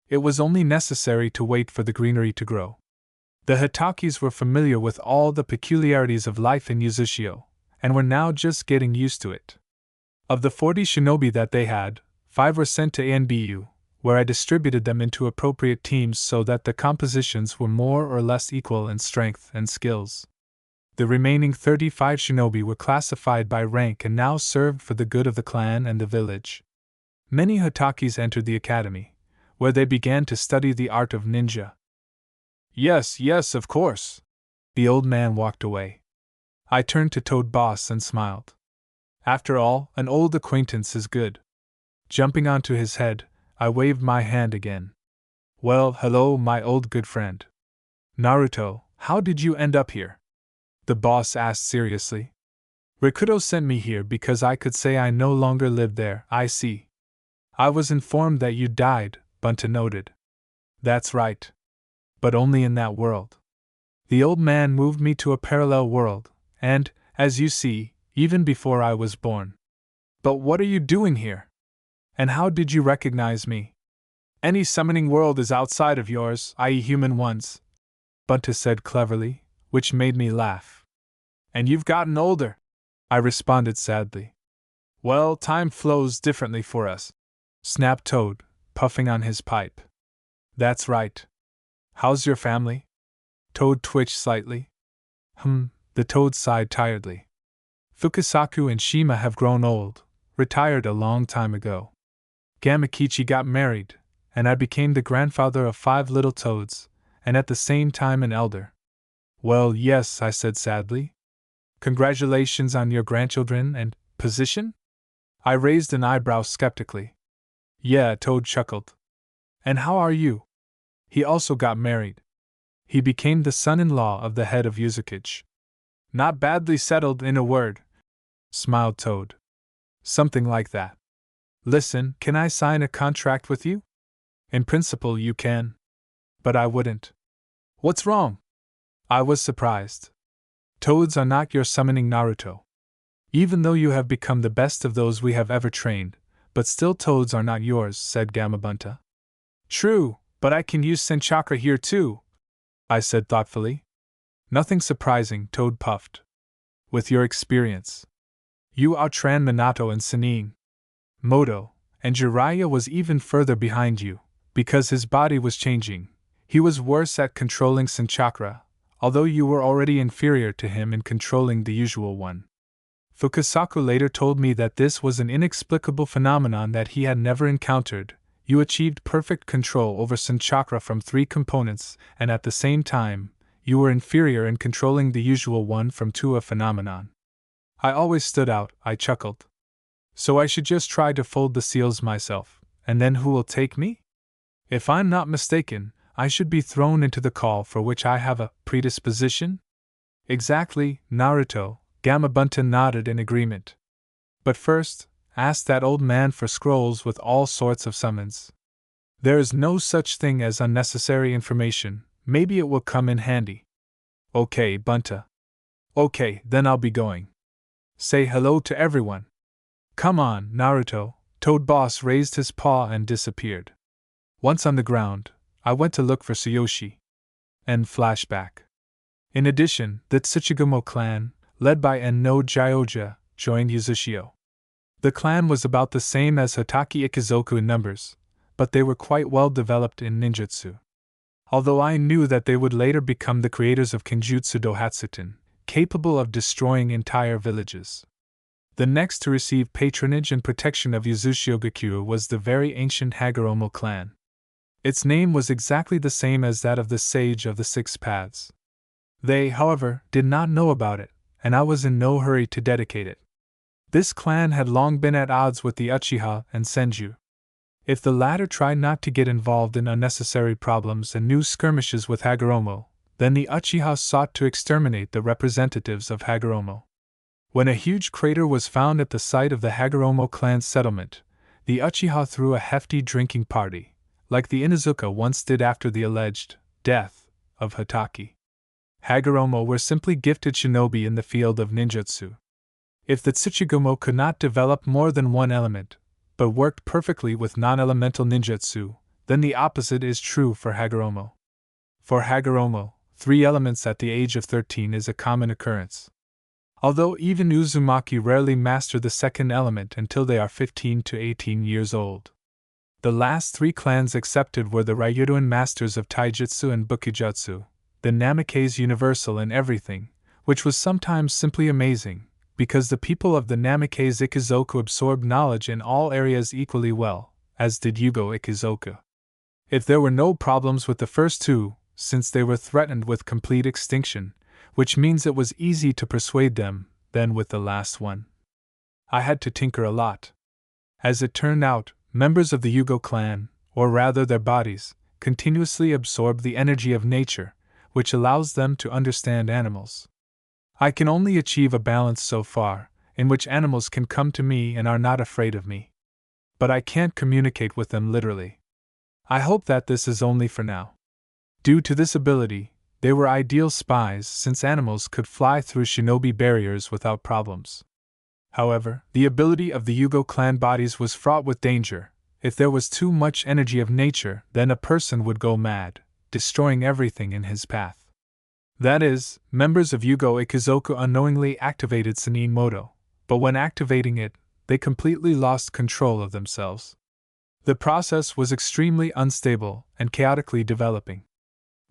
It was only necessary to wait for the greenery to grow. The Hatakis were familiar with all the peculiarities of life in Yuzushio, and were now just getting used to it. Of the 40 shinobi that they had, 5 were sent to ANBU, where I distributed them into appropriate teams so that the compositions were more or less equal in strength and skills. The remaining 35 shinobi were classified by rank and now served for the good of the clan and the village. Many Hatakis entered the academy, where they began to study the art of ninja. Yes, of course. The old man walked away. I turned to Toad Boss and smiled. After all, an old acquaintance is good. Jumping onto his head, I waved my hand again. Well, hello, my old good friend. Naruto, how did you end up here? The boss asked seriously. Rikudo sent me here because I could say I no longer lived there. I see. I was informed that you died, Bunta noted. That's right. But only in that world. The old man moved me to a parallel world, and, as you see, even before I was born. But what are you doing here? And how did you recognize me? Any summoning world is outside of yours, i.e. human ones, Bunta said cleverly, which made me laugh. And you've gotten older, I responded sadly. Well, time flows differently for us, snapped Toad, puffing on his pipe. That's right. How's your family? Toad twitched slightly. The Toad sighed tiredly. Fukasaku and Shima have grown old, retired a long time ago. Gamakichi got married, and I became the grandfather of 5 little toads, and at the same time an elder. Well, yes, I said sadly. Congratulations on your grandchildren and position? I raised an eyebrow skeptically. Yeah, Toad chuckled. And how are you? He also got married. He became the son-in-law of the head of Yuzukage. Not badly settled, in a word, smiled Toad. Something like that. Listen, can I sign a contract with you? In principle, you can. But I wouldn't. What's wrong? I was surprised. Toads are not your summoning Naruto. Even though you have become the best of those we have ever trained, but still toads are not yours, said Gamabunta. True, but I can use Senchakra here too, I said thoughtfully. Nothing surprising, Toad puffed. With your experience. You outran Minato and Sanine. Moto, and Jiraiya was even further behind you, because his body was changing. He was worse at controlling Sun Chakra, although you were already inferior to him in controlling the usual one. Fukasaku later told me that this was an inexplicable phenomenon that he had never encountered. You achieved perfect control over Sun Chakra from 3 components, and at the same time, you were inferior in controlling the usual one from 2 a phenomenon. I always stood out, I chuckled. So I should just try to fold the seals myself, and then who will take me? If I'm not mistaken, I should be thrown into the call for which I have a predisposition? Exactly, Naruto, Gamabunta nodded in agreement. But first, ask that old man for scrolls with all sorts of summons. There is no such thing as unnecessary information, maybe it will come in handy. Okay, Bunta. Okay, then I'll be going. Say hello to everyone. Come on, Naruto. Toad Boss raised his paw and disappeared. Once on the ground, I went to look for Tsuyoshi. End flashback. In addition, the Tsuchigumo clan, led by Enno Gyoja, joined Yuzushio. The clan was about the same as Hatake Ikizoku in numbers, but they were quite well developed in ninjutsu. Although I knew that they would later become the creators of Kenjutsu Dohatsuten, capable of destroying entire villages. The next to receive patronage and protection of Yuzushio Gakure was the very ancient Hagoromo clan. Its name was exactly the same as that of the Sage of the Six Paths. They, however, did not know about it, and I was in no hurry to dedicate it. This clan had long been at odds with the Uchiha and Senju. If the latter tried not to get involved in unnecessary problems and new skirmishes with Hagoromo, then the Uchiha sought to exterminate the representatives of Hagoromo. When a huge crater was found at the site of the Hagoromo clan's settlement, the Uchiha threw a hefty drinking party, like the Inuzuka once did after the alleged death of Hatake. Hagoromo were simply gifted shinobi in the field of ninjutsu. If the Tsuchigumo could not develop more than one element, but worked perfectly with non-elemental ninjutsu, then the opposite is true for Hagoromo. For Hagoromo, 3 elements at the age of 13 is a common occurrence. Although even Uzumaki rarely master the second element until they are 15 to 18 years old. The last 3 clans accepted were the Ryudoin masters of Taijutsu and Bukijutsu, the Namikaze universal in everything, which was sometimes simply amazing, because the people of the Namikaze Ikizoku absorbed knowledge in all areas equally well, as did Yugo Ikizoku. If there were no problems with the first 2, since they were threatened with complete extinction, which means it was easy to persuade them, then with the last one, I had to tinker a lot. As it turned out, members of the Yugo clan, or rather their bodies, continuously absorb the energy of nature, which allows them to understand animals. I can only achieve a balance so far, in which animals can come to me and are not afraid of me. But I can't communicate with them literally. I hope that this is only for now. Due to this ability, they were ideal spies since animals could fly through shinobi barriers without problems. However, the ability of the Yugo clan bodies was fraught with danger. If there was too much energy of nature, then a person would go mad, destroying everything in his path. That is, members of Yugo Ikizoku unknowingly activated Sannin Moto, but when activating it, they completely lost control of themselves. The process was extremely unstable and chaotically developing.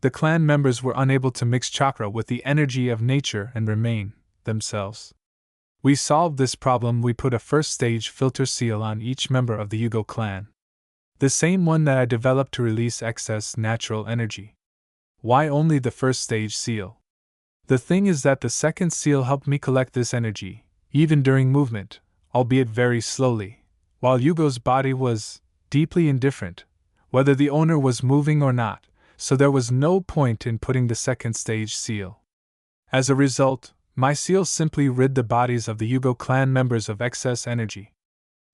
The clan members were unable to mix chakra with the energy of nature and remain themselves. We solved this problem. We put a first stage filter seal on each member of the Yugo clan. The same one that I developed to release excess natural energy. Why only the first stage seal? The thing is that the second seal helped me collect this energy, even during movement, albeit very slowly, while Yugo's body was deeply indifferent, whether the owner was moving or not, so there was no point in putting the second stage seal. As a result, my seal simply rid the bodies of the Yugo clan members of excess energy.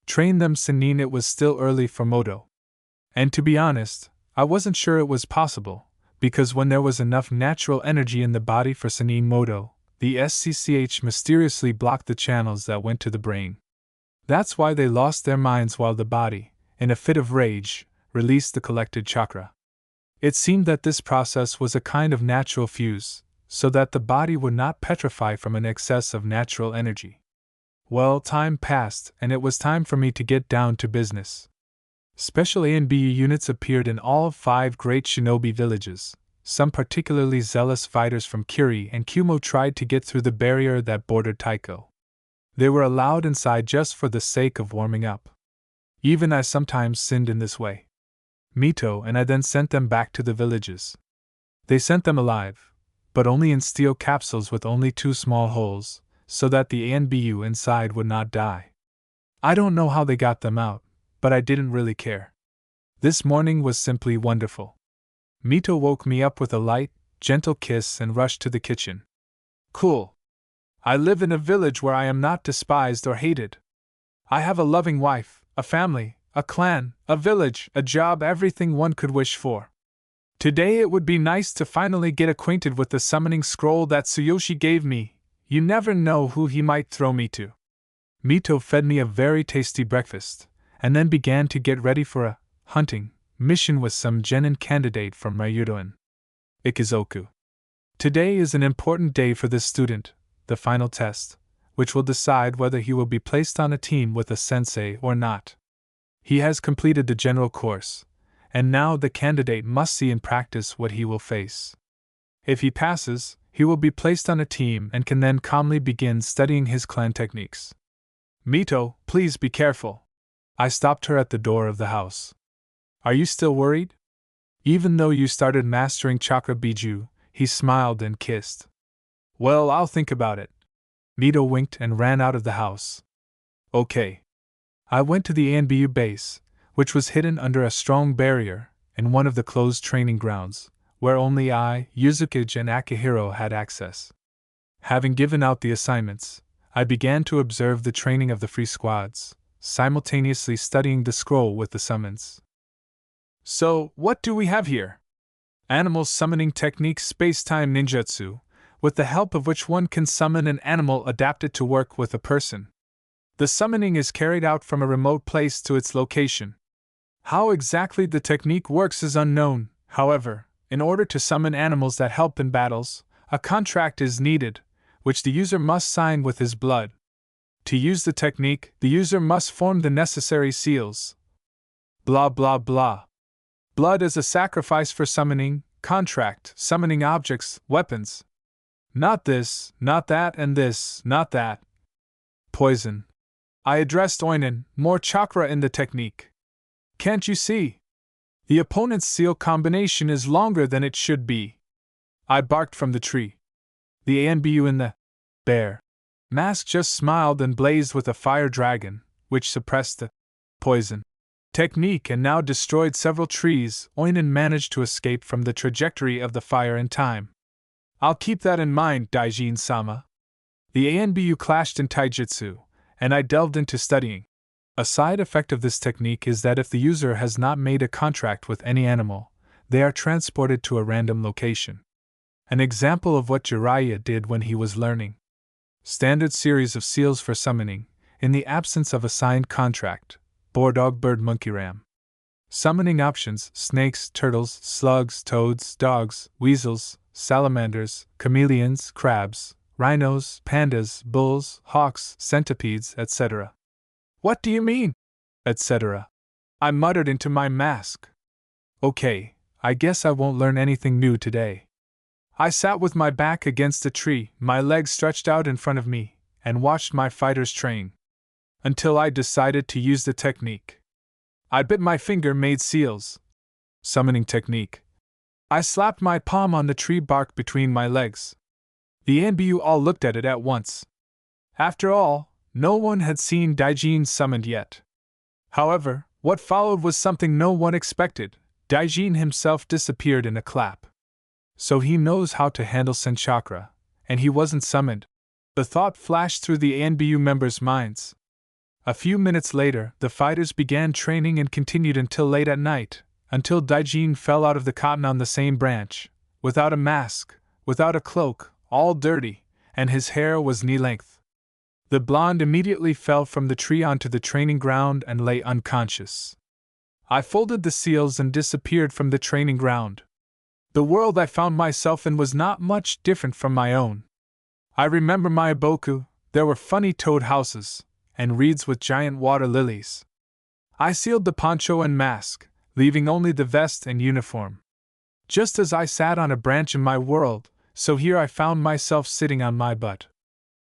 Train them Sannin. It was still early for Moto. And to be honest, I wasn't sure it was possible, because when there was enough natural energy in the body for Sannin Moto, the SCCH mysteriously blocked the channels that went to the brain. That's why they lost their minds while the body, in a fit of rage, released the collected chakra. It seemed that this process was a kind of natural fuse, so that the body would not petrify from an excess of natural energy. Well, time passed, and it was time for me to get down to business. Special A&B units appeared in all 5 great shinobi villages. Some particularly zealous fighters from Kiri and Kumo tried to get through the barrier that bordered Taiko. They were allowed inside just for the sake of warming up. Even I sometimes sinned in this way. Mito and I then sent them back to the villages. They sent them alive, but only in steel capsules with only 2 small holes, so that the ANBU inside would not die. I don't know how they got them out, but I didn't really care. This morning was simply wonderful. Mito woke me up with a light, gentle kiss and rushed to the kitchen. Cool. I live in a village where I am not despised or hated. I have a loving wife, a family, a clan, a village, a job, everything one could wish for. Today it would be nice to finally get acquainted with the summoning scroll that Tsuyoshi gave me. You never know who he might throw me to. Mito fed me a very tasty breakfast, and then began to get ready for a hunting mission with some genin candidate from Ryudoin. Ikizoku. Today is an important day for this student, the final test, which will decide whether he will be placed on a team with a sensei or not. He has completed the general course, and now the candidate must see in practice what he will face. If he passes, he will be placed on a team and can then calmly begin studying his clan techniques. Mito, please be careful. I stopped her at the door of the house. Are you still worried? Even though you started mastering chakra biju, he smiled and kissed. Well, I'll think about it. Mito winked and ran out of the house. Okay. I went to the ANBU base, which was hidden under a strong barrier, in one of the closed training grounds, where only I, Yuzukage and Akihiro had access. Having given out the assignments, I began to observe the training of the free squads, simultaneously studying the scroll with the summons. So, what do we have here? Animal summoning technique space-time ninjutsu, with the help of which one can summon an animal adapted to work with a person. The summoning is carried out from a remote place to its location. How exactly the technique works is unknown, however, in order to summon animals that help in battles, a contract is needed, which the user must sign with his blood. To use the technique, the user must form the necessary seals. Blah blah blah. Blood is a sacrifice for summoning, contract, summoning objects, weapons. Not this, not that, and this, not that. Poison. I addressed Oinen, more chakra in the technique. Can't you see? The opponent's seal combination is longer than it should be. I barked from the tree. The ANBU in the bear mask just smiled and blazed with a fire dragon, which suppressed the poison technique and now destroyed several trees. Oinen managed to escape from the trajectory of the fire in time. I'll keep that in mind, Daijin-sama. The ANBU clashed in taijutsu, and I delved into studying. A side effect of this technique is that if the user has not made a contract with any animal, they are transported to a random location. An example of what Jiraiya did when he was learning. Standard series of seals for summoning, in the absence of a signed contract. Boar dog bird monkey ram. Summoning options: snakes, turtles, slugs, toads, dogs, weasels, salamanders, chameleons, crabs, rhinos, pandas, bulls, hawks, centipedes, etc. What do you mean? Etc. I muttered into my mask. Okay, I guess I won't learn anything new today. I sat with my back against a tree, my legs stretched out in front of me, and watched my fighters train. Until I decided to use the technique. I bit my finger, made seals. Summoning technique. I slapped my palm on the tree bark between my legs. The ANBU all looked at it at once. After all, no one had seen Daijin summoned yet. However, what followed was something no one expected. Daijin himself disappeared in a clap. So he knows how to handle Senchakra, and he wasn't summoned. The thought flashed through the ANBU members' minds. A few minutes later, the fighters began training and continued until late at night, until Daijin fell out of the cotton on the same branch, without a mask, without a cloak, all dirty, and his hair was knee-length. The blonde immediately fell from the tree onto the training ground and lay unconscious. I folded the seals and disappeared from the training ground. The world I found myself in was not much different from my own. I remember my Iboku, There were funny toad houses, and reeds with giant water lilies. I sealed the poncho and mask, leaving only the vest and uniform. Just as I sat on a branch in my world, so here I found myself sitting on my butt.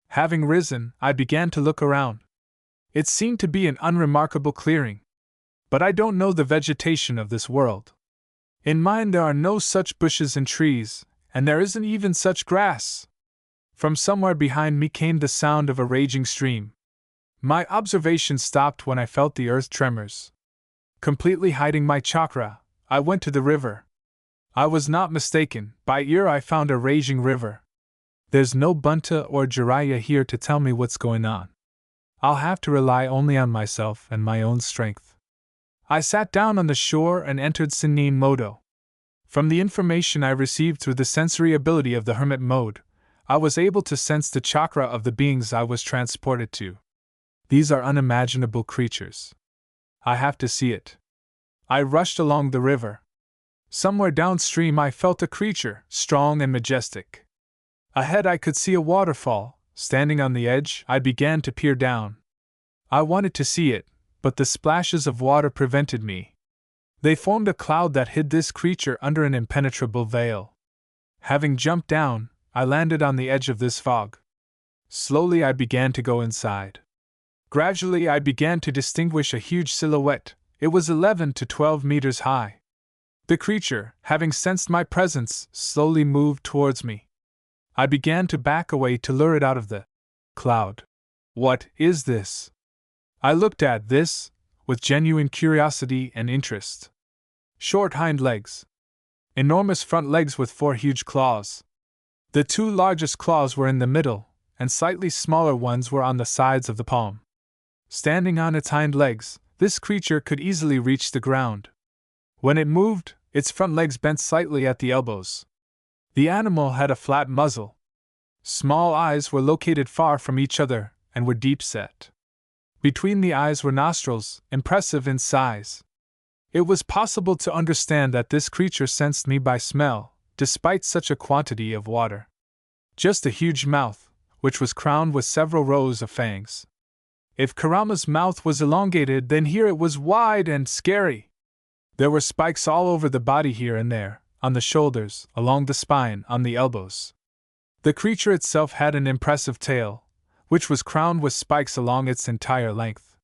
Having risen, I began to look around. It seemed to be an unremarkable clearing. But I don't know the vegetation of this world. In mine there are no such bushes and trees, and there isn't even such grass. From somewhere behind me came the sound of a raging stream. My observation stopped when I felt the earth tremors. Completely hiding my chakra, I went to the river. I was not mistaken, by ear I found a raging river. There's no Bunta or Jiraiya here to tell me what's going on. I'll have to rely only on myself and my own strength. I sat down on the shore and entered Sinin Modo. From the information I received through the sensory ability of the hermit mode, I was able to sense the chakra of the beings I was transported to. These are unimaginable creatures. I have to see it. I rushed along the river. Somewhere downstream I felt a creature, strong and majestic. Ahead I could see a waterfall. Standing on the edge, I began to peer down. I wanted to see it, but the splashes of water prevented me. They formed a cloud that hid this creature under an impenetrable veil. Having jumped down, I landed on the edge of this fog. Slowly I began to go inside. Gradually I began to distinguish a huge silhouette. It was 11 to 12 meters high. The creature, having sensed my presence, slowly moved towards me. I began to back away to lure it out of the cloud. What is this? I looked at this with genuine curiosity and interest. Short hind legs. Enormous front legs with 4 huge claws. The 2 largest claws were in the middle, and slightly smaller ones were on the sides of the palm. Standing on its hind legs, this creature could easily reach the ground. When it moved, its front legs bent slightly at the elbows. The animal had a flat muzzle. Small eyes were located far from each other and were deep set. Between the eyes were nostrils, impressive in size. It was possible to understand that this creature sensed me by smell, despite such a quantity of water. Just a huge mouth, which was crowned with several rows of fangs. If Kurama's mouth was elongated, then here it was wide and scary. There were spikes all over the body here and there, on the shoulders, along the spine, on the elbows. The creature itself had an impressive tail, which was crowned with spikes along its entire length.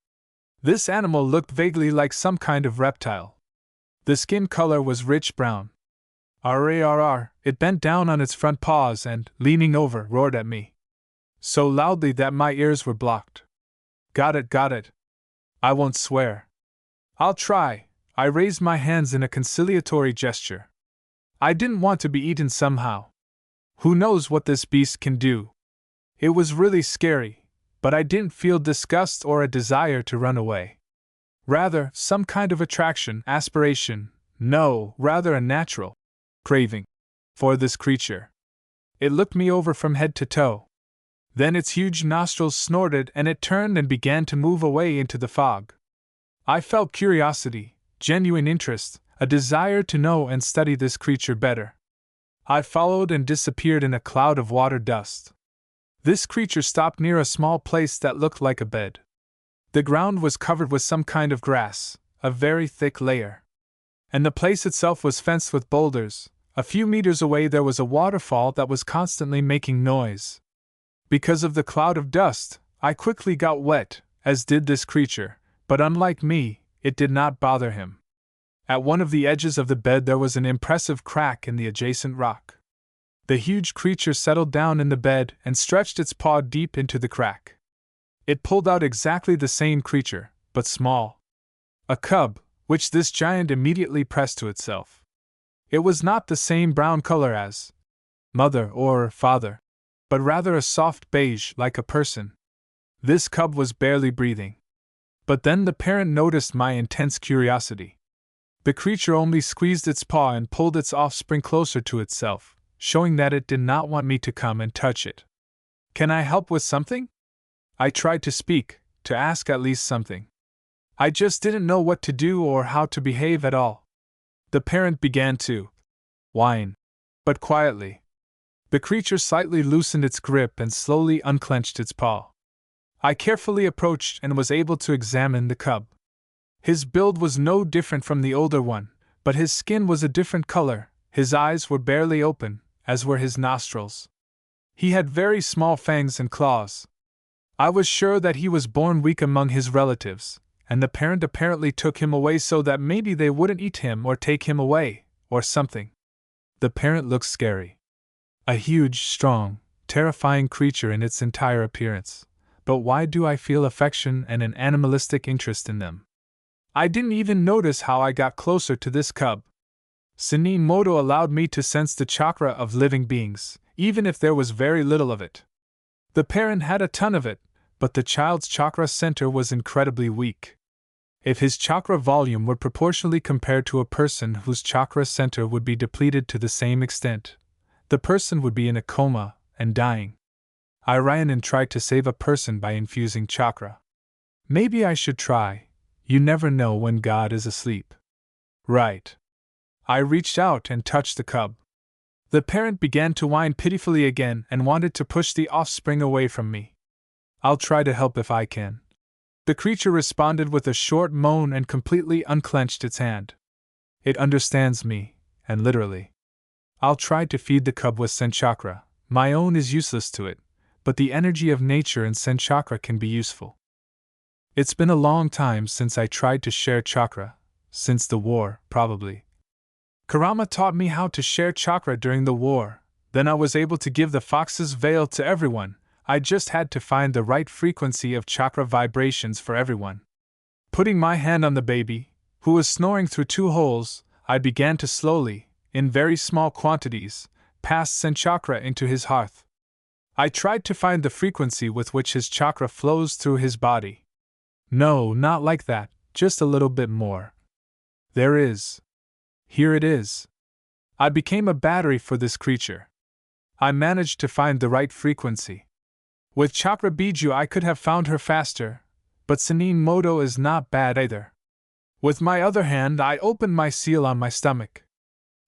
This animal looked vaguely like some kind of reptile. The skin color was rich brown. Rrrr, it bent down on its front paws and, leaning over, roared at me. So loudly that my ears were blocked. Got it. I won't swear. I'll try. I raised my hands in a conciliatory gesture. I didn't want to be eaten somehow. Who knows what this beast can do? It was really scary, but I didn't feel disgust or a desire to run away. Rather, some kind of attraction, aspiration, no, rather a natural craving for this creature. It looked me over from head to toe. Then its huge nostrils snorted and it turned and began to move away into the fog. I felt curiosity, genuine interest, a desire to know and study this creature better. I followed and disappeared in a cloud of water dust. This creature stopped near a small place that looked like a bed. The ground was covered with some kind of grass, a very thick layer. And the place itself was fenced with boulders. A few meters away there was a waterfall that was constantly making noise. Because of the cloud of dust, I quickly got wet, as did this creature, but unlike me, it did not bother him. At one of the edges of the bed there was an impressive crack in the adjacent rock. The huge creature settled down in the bed and stretched its paw deep into the crack. It pulled out exactly the same creature, but small. A cub, which this giant immediately pressed to itself. It was not the same brown color as mother or father, but rather a soft beige like a person. This cub was barely breathing. But then the parent noticed my intense curiosity. The creature only squeezed its paw and pulled its offspring closer to itself, showing that it did not want me to come and touch it. Can I help with something? I tried to speak, to ask at least something. I just didn't know what to do or how to behave at all. The parent began to whine, but quietly. The creature slightly loosened its grip and slowly unclenched its paw. I carefully approached and was able to examine the cub. His build was no different from the older one, but his skin was a different color, his eyes were barely open, as were his nostrils. He had very small fangs and claws. I was sure that he was born weak among his relatives, and the parent apparently took him away so that maybe they wouldn't eat him or take him away, or something. The parent looked scary. A huge, strong, terrifying creature in its entire appearance. But why do I feel affection and an animalistic interest in them? I didn't even notice how I got closer to this cub. Mito allowed me to sense the chakra of living beings, even if there was very little of it. The parent had a ton of it, but the child's chakra center was incredibly weak. If his chakra volume were proportionally compared to a person whose chakra center would be depleted to the same extent, the person would be in a coma and dying. I ran and tried to save a person by infusing chakra. Maybe I should try. You never know when God is asleep. Right. I reached out and touched the cub. The parent began to whine pitifully again and wanted to push the offspring away from me. I'll try to help if I can. The creature responded with a short moan and completely unclenched its hand. It understands me, and literally. I'll try to feed the cub with Sen chakra. My own is useless to it, but the energy of nature and Sen chakra can be useful. It's been a long time since I tried to share chakra, since the war, probably. Kurama taught me how to share chakra during the war, then I was able to give the fox's veil to everyone. I just had to find the right frequency of chakra vibrations for everyone. Putting my hand on the baby, who was snoring through 2 holes, I began to slowly, in very small quantities, pass Sen chakra into his heart. I tried to find the frequency with which his chakra flows through his body. No, not like that, just a little bit more. There is. Here it is. I became a battery for this creature. I managed to find the right frequency. With chakra biju I could have found her faster, but Mito is not bad either. With my other hand I opened my seal on my stomach.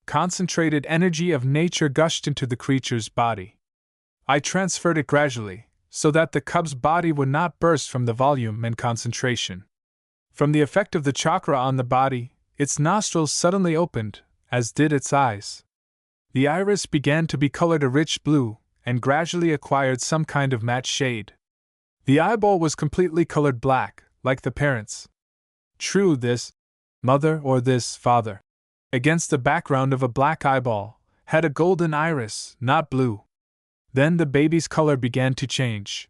Concentrated energy of nature gushed into the creature's body. I transferred it gradually, so that the cub's body would not burst from the volume and concentration. From the effect of the chakra on the body, its nostrils suddenly opened, as did its eyes. The iris began to be colored a rich blue, and gradually acquired some kind of matte shade. The eyeball was completely colored black, like the parent's. True, this mother or this father, against the background of a black eyeball, had a golden iris, not blue. Then the baby's color began to change.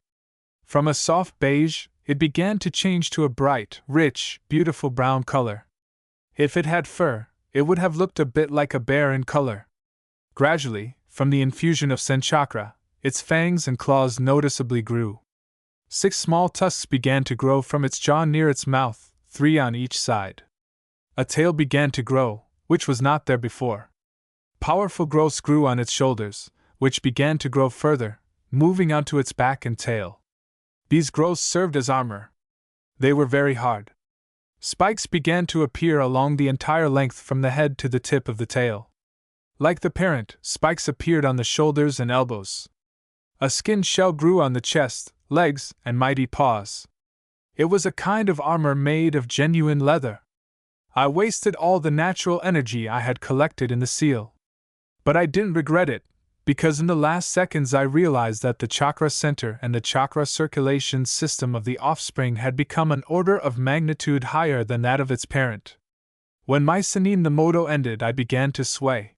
From a soft beige, it began to change to a bright, rich, beautiful brown color. If it had fur, it would have looked a bit like a bear in color. Gradually, from the infusion of Sen chakra, its fangs and claws noticeably grew. 6 small tusks began to grow from its jaw near its mouth, 3 on each side. A tail began to grow, which was not there before. Powerful growths grew on its shoulders, which began to grow further, moving onto its back and tail. These growths served as armor. They were very hard. Spikes began to appear along the entire length from the head to the tip of the tail. Like the parent, spikes appeared on the shoulders and elbows. A skin shell grew on the chest, legs, and mighty paws. It was a kind of armor made of genuine leather. I wasted all the natural energy I had collected in the seal. But I didn't regret it, because in the last seconds I realized that the chakra center and the chakra circulation system of the offspring had become an order of magnitude higher than that of its parent. When my Mito ended, I began to sway,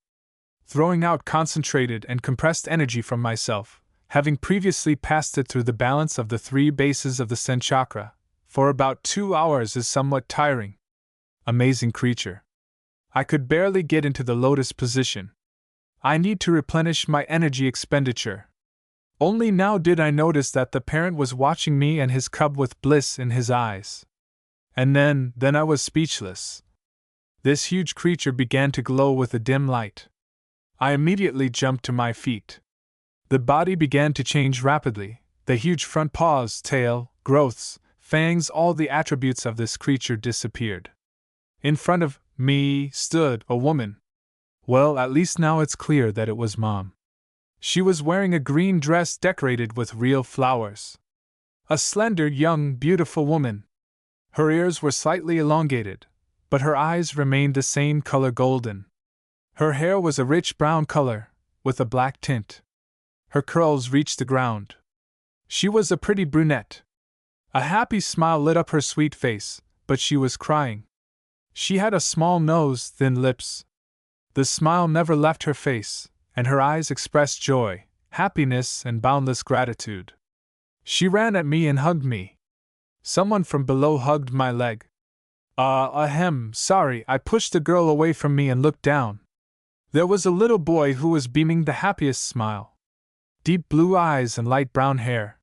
throwing out concentrated and compressed energy from myself, having previously passed it through the balance of the 3 bases of the Sen chakra. For about 2 hours is somewhat tiring. Amazing creature. I could barely get into the lotus position. I need to replenish my energy expenditure. Only now did I notice that the parent was watching me and his cub with bliss in his eyes. And then I was speechless. This huge creature began to glow with a dim light. I immediately jumped to my feet. The body began to change rapidly, the huge front paws, tail, growths, fangs, all the attributes of this creature disappeared. In front of me stood a woman. Well, at least now it's clear that it was Mom. She was wearing a green dress decorated with real flowers. A slender, young, beautiful woman. Her ears were slightly elongated, but her eyes remained the same color golden. Her hair was a rich brown color, with a black tint. Her curls reached the ground. She was a pretty brunette. A happy smile lit up her sweet face, but she was crying. She had a small nose, thin lips. The smile never left her face, and her eyes expressed joy, happiness, and boundless gratitude. She ran at me and hugged me. Someone from below hugged my leg. Sorry, I pushed the girl away from me and looked down. There was a little boy who was beaming the happiest smile. Deep blue eyes and light brown hair.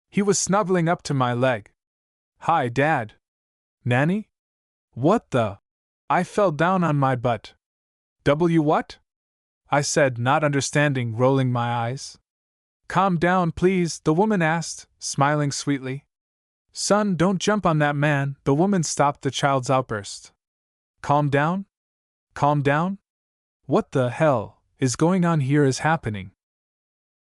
He was snuggling up to my leg. Hi, Dad. Nanny? What the? I fell down on my butt. What? I said, not understanding, rolling my eyes. Calm down, please, the woman asked, smiling sweetly. Son, don't jump on that man, the woman stopped the child's outburst. Calm down? Calm down? What the hell is going on here is happening?